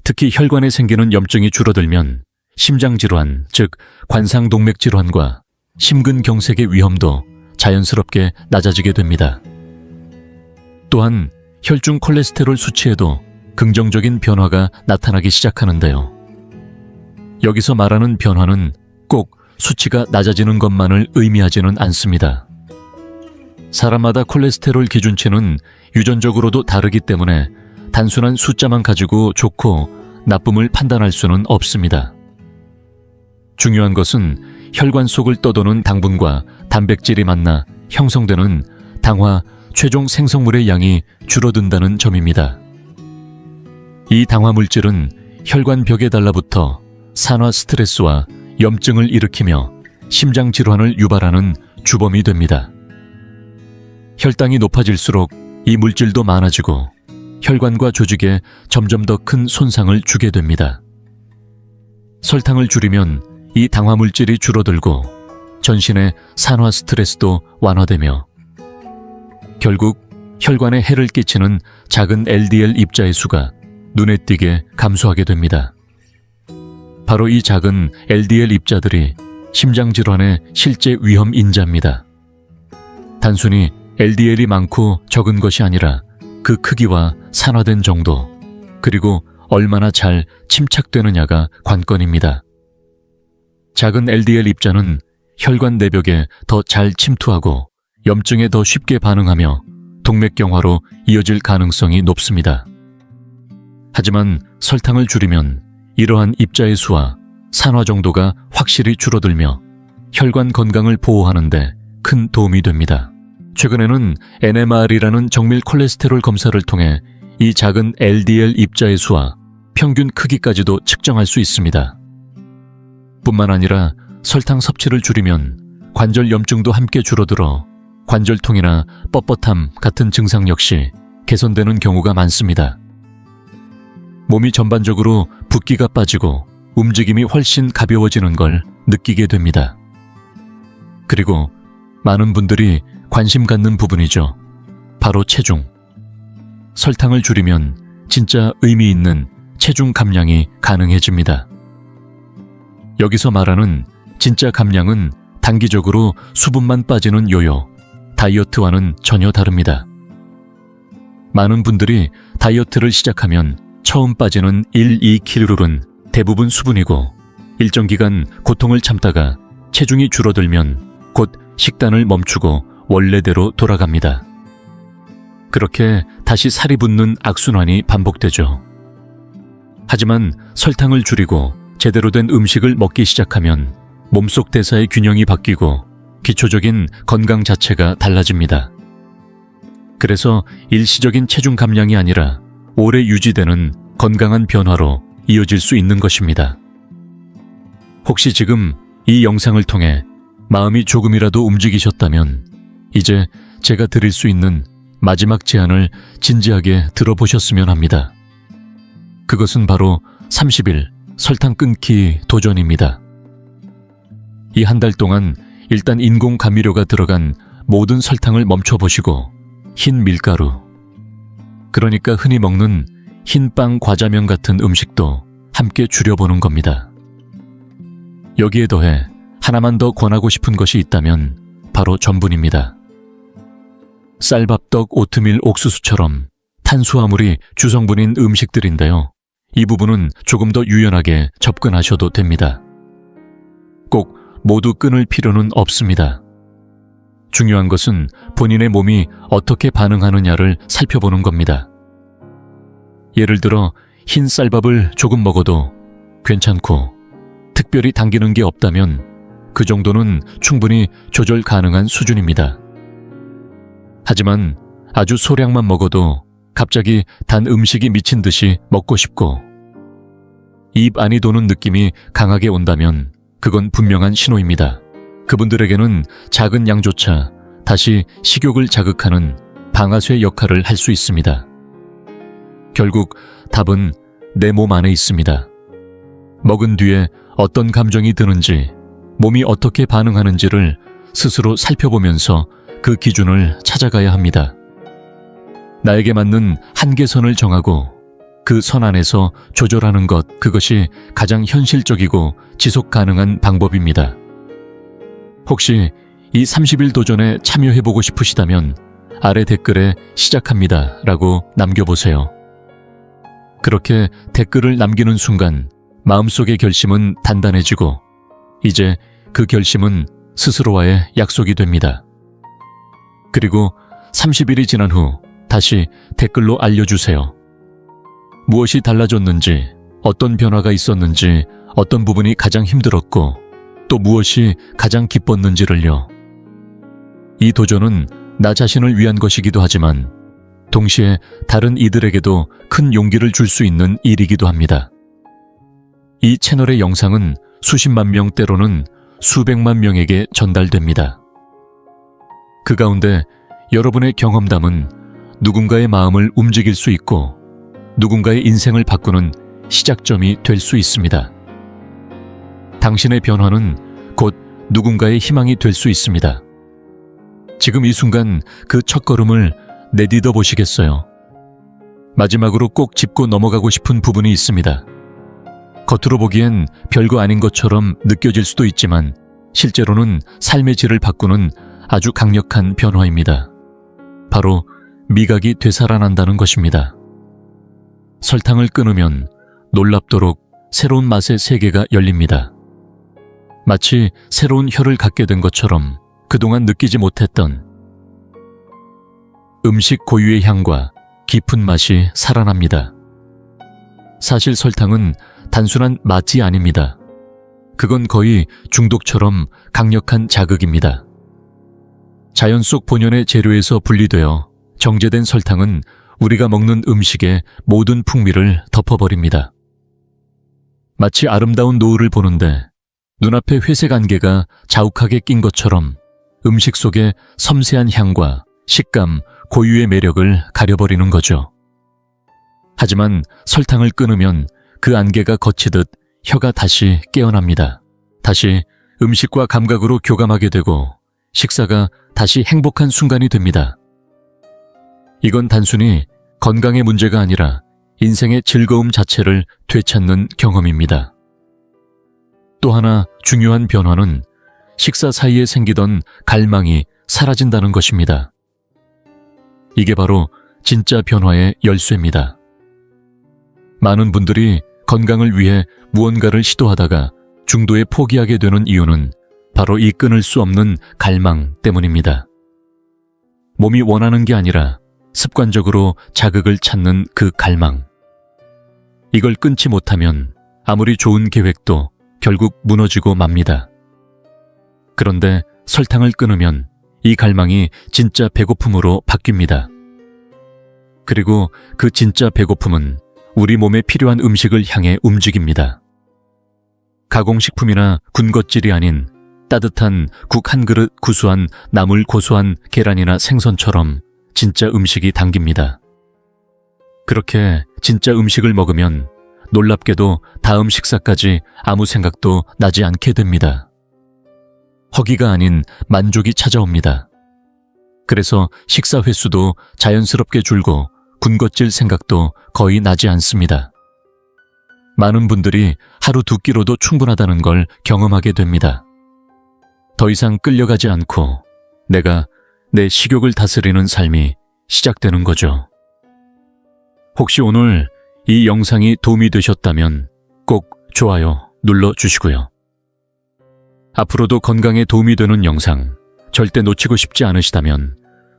특히 혈관에 생기는 염증이 줄어들면 심장질환, 즉 관상동맥질환과 심근경색의 위험도 자연스럽게 낮아지게 됩니다. 또한 혈중 콜레스테롤 수치에도 긍정적인 변화가 나타나기 시작하는데요. 여기서 말하는 변화는 꼭 수치가 낮아지는 것만을 의미하지는 않습니다. 사람마다 콜레스테롤 기준치는 유전적으로도 다르기 때문에 단순한 숫자만 가지고 좋고 나쁨을 판단할 수는 없습니다. 중요한 것은 혈관 속을 떠도는 당분과 단백질이 만나 형성되는 당화 최종 생성물의 양이 줄어든다는 점입니다. 이 당화 물질은 혈관 벽에 달라붙어 산화 스트레스와 염증을 일으키며 심장 질환을 유발하는 주범이 됩니다. 혈당이 높아질수록 이 물질도 많아지고 혈관과 조직에 점점 더 큰 손상을 주게 됩니다. 설탕을 줄이면 이 당화 물질이 줄어들고 전신의 산화 스트레스도 완화되며 결국 혈관에 해를 끼치는 작은 LDL 입자의 수가 눈에 띄게 감소하게 됩니다. 바로 이 작은 LDL 입자들이 심장질환의 실제 위험 인자입니다. 단순히 LDL이 많고 적은 것이 아니라 그 크기와 산화된 정도, 그리고 얼마나 잘 침착되느냐가 관건입니다. 작은 LDL 입자는 혈관 내벽에 더 잘 침투하고 염증에 더 쉽게 반응하며 동맥경화로 이어질 가능성이 높습니다. 하지만 설탕을 줄이면 이러한 입자의 수와 산화 정도가 확실히 줄어들며 혈관 건강을 보호하는 데 큰 도움이 됩니다. 최근에는 NMR이라는 정밀 콜레스테롤 검사를 통해 이 작은 LDL 입자의 수와 평균 크기까지도 측정할 수 있습니다. 뿐만 아니라 설탕 섭취를 줄이면 관절 염증도 함께 줄어들어 관절통이나 뻣뻣함 같은 증상 역시 개선되는 경우가 많습니다. 몸이 전반적으로 붓기가 빠지고 움직임이 훨씬 가벼워지는 걸 느끼게 됩니다. 그리고 많은 분들이 관심 갖는 부분이죠. 바로 체중. 설탕을 줄이면 진짜 의미 있는 체중 감량이 가능해집니다. 여기서 말하는 진짜 감량은 단기적으로 수분만 빠지는 요요, 다이어트와는 전혀 다릅니다. 많은 분들이 다이어트를 시작하면 처음 빠지는 1-2kg은 대부분 수분이고 일정 기간 고통을 참다가 체중이 줄어들면 곧 식단을 멈추고 원래대로 돌아갑니다. 그렇게 다시 살이 붙는 악순환이 반복되죠. 하지만 설탕을 줄이고 제대로 된 음식을 먹기 시작하면 몸속 대사의 균형이 바뀌고 기초적인 건강 자체가 달라집니다. 그래서 일시적인 체중 감량이 아니라 오래 유지되는 건강한 변화로 이어질 수 있는 것입니다. 혹시 지금 이 영상을 통해 마음이 조금이라도 움직이셨다면 이제 제가 드릴 수 있는 마지막 제안을 진지하게 들어보셨으면 합니다. 그것은 바로 30일 설탕 끊기 도전입니다. 이 한 달 동안 일단 인공 감미료가 들어간 모든 설탕을 멈춰보시고 흰 밀가루, 그러니까 흔히 먹는 흰빵 과자면 같은 음식도 함께 줄여보는 겁니다. 여기에 더해 하나만 더 권하고 싶은 것이 있다면 바로 전분입니다. 쌀밥떡, 오트밀, 옥수수처럼 탄수화물이 주성분인 음식들인데요. 이 부분은 조금 더 유연하게 접근하셔도 됩니다. 꼭 모두 끊을 필요는 없습니다. 중요한 것은 본인의 몸이 어떻게 반응하느냐를 살펴보는 겁니다. 예를 들어 흰 쌀밥을 조금 먹어도 괜찮고 특별히 당기는 게 없다면 그 정도는 충분히 조절 가능한 수준입니다. 하지만 아주 소량만 먹어도 갑자기 단 음식이 미친 듯이 먹고 싶고 입 안이 도는 느낌이 강하게 온다면 그건 분명한 신호입니다. 그분들에게는 작은 양조차 다시 식욕을 자극하는 방아쇠 역할을 할 수 있습니다. 결국 답은 내 몸 안에 있습니다. 먹은 뒤에 어떤 감정이 드는지, 몸이 어떻게 반응하는지를 스스로 살펴보면서 그 기준을 찾아가야 합니다. 나에게 맞는 한계선을 정하고 그 선 안에서 조절하는 것, 그것이 가장 현실적이고 지속 가능한 방법입니다. 혹시 이 30일 도전에 참여해보고 싶으시다면 아래 댓글에 시작합니다 라고 남겨보세요. 그렇게 댓글을 남기는 순간 마음속의 결심은 단단해지고 이제 그 결심은 스스로와의 약속이 됩니다. 그리고 30일이 지난 후 다시 댓글로 알려주세요. 무엇이 달라졌는지, 어떤 변화가 있었는지, 어떤 부분이 가장 힘들었고 또 무엇이 가장 기뻤는지를요. 이 도전은 나 자신을 위한 것이기도 하지만 동시에 다른 이들에게도 큰 용기를 줄 수 있는 일이기도 합니다. 이 채널의 영상은 수십만 명, 때로는 수백만 명에게 전달됩니다. 그 가운데 여러분의 경험담은 누군가의 마음을 움직일 수 있고 누군가의 인생을 바꾸는 시작점이 될 수 있습니다. 당신의 변화는 곧 누군가의 희망이 될 수 있습니다. 지금 이 순간 그 첫걸음을 내딛어 보시겠어요? 마지막으로 꼭 짚고 넘어가고 싶은 부분이 있습니다. 겉으로 보기엔 별거 아닌 것처럼 느껴질 수도 있지만 실제로는 삶의 질을 바꾸는 아주 강력한 변화입니다. 바로 미각이 되살아난다는 것입니다. 설탕을 끊으면 놀랍도록 새로운 맛의 세계가 열립니다. 마치 새로운 혀를 갖게 된 것처럼 그동안 느끼지 못했던 음식 고유의 향과 깊은 맛이 살아납니다. 사실 설탕은 단순한 맛이 아닙니다. 그건 거의 중독처럼 강력한 자극입니다. 자연 속 본연의 재료에서 분리되어 정제된 설탕은 우리가 먹는 음식의 모든 풍미를 덮어버립니다. 마치 아름다운 노을을 보는데 눈앞에 회색 안개가 자욱하게 낀 것처럼 음식 속의 섬세한 향과 식감, 고유의 매력을 가려버리는 거죠. 하지만 설탕을 끊으면 그 안개가 걷히듯 혀가 다시 깨어납니다. 다시 음식과 감각으로 교감하게 되고 식사가 다시 행복한 순간이 됩니다. 이건 단순히 건강의 문제가 아니라 인생의 즐거움 자체를 되찾는 경험입니다. 또 하나 중요한 변화는 식사 사이에 생기던 갈망이 사라진다는 것입니다. 이게 바로 진짜 변화의 열쇠입니다. 많은 분들이 건강을 위해 무언가를 시도하다가 중도에 포기하게 되는 이유는 바로 이 끊을 수 없는 갈망 때문입니다. 몸이 원하는 게 아니라 습관적으로 자극을 찾는 그 갈망. 이걸 끊지 못하면 아무리 좋은 계획도 결국 무너지고 맙니다. 그런데 설탕을 끊으면 이 갈망이 진짜 배고픔으로 바뀝니다. 그리고 그 진짜 배고픔은 우리 몸에 필요한 음식을 향해 움직입니다. 가공식품이나 군것질이 아닌 따뜻한 국 한 그릇, 구수한 나물 고소한 계란이나 생선처럼 진짜 음식이 당깁니다. 그렇게 진짜 음식을 먹으면 놀랍게도 다음 식사까지 아무 생각도 나지 않게 됩니다. 허기가 아닌 만족이 찾아옵니다. 그래서 식사 횟수도 자연스럽게 줄고 군것질 생각도 거의 나지 않습니다. 많은 분들이 하루 2끼로도 충분하다는 걸 경험하게 됩니다. 더 이상 끌려가지 않고 내가 내 식욕을 다스리는 삶이 시작되는 거죠. 혹시 오늘 이 영상이 도움이 되셨다면 꼭 좋아요 눌러주시고요. 앞으로도 건강에 도움이 되는 영상 절대 놓치고 싶지 않으시다면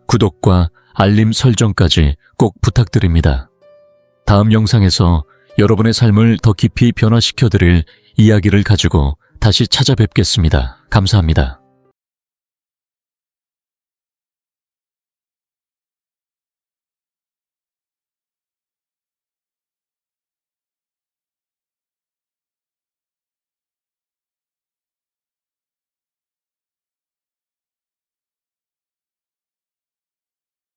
구독과 알림 설정까지 꼭 부탁드립니다. 다음 영상에서 여러분의 삶을 더 깊이 변화시켜드릴 이야기를 가지고 다시 찾아뵙겠습니다. 감사합니다.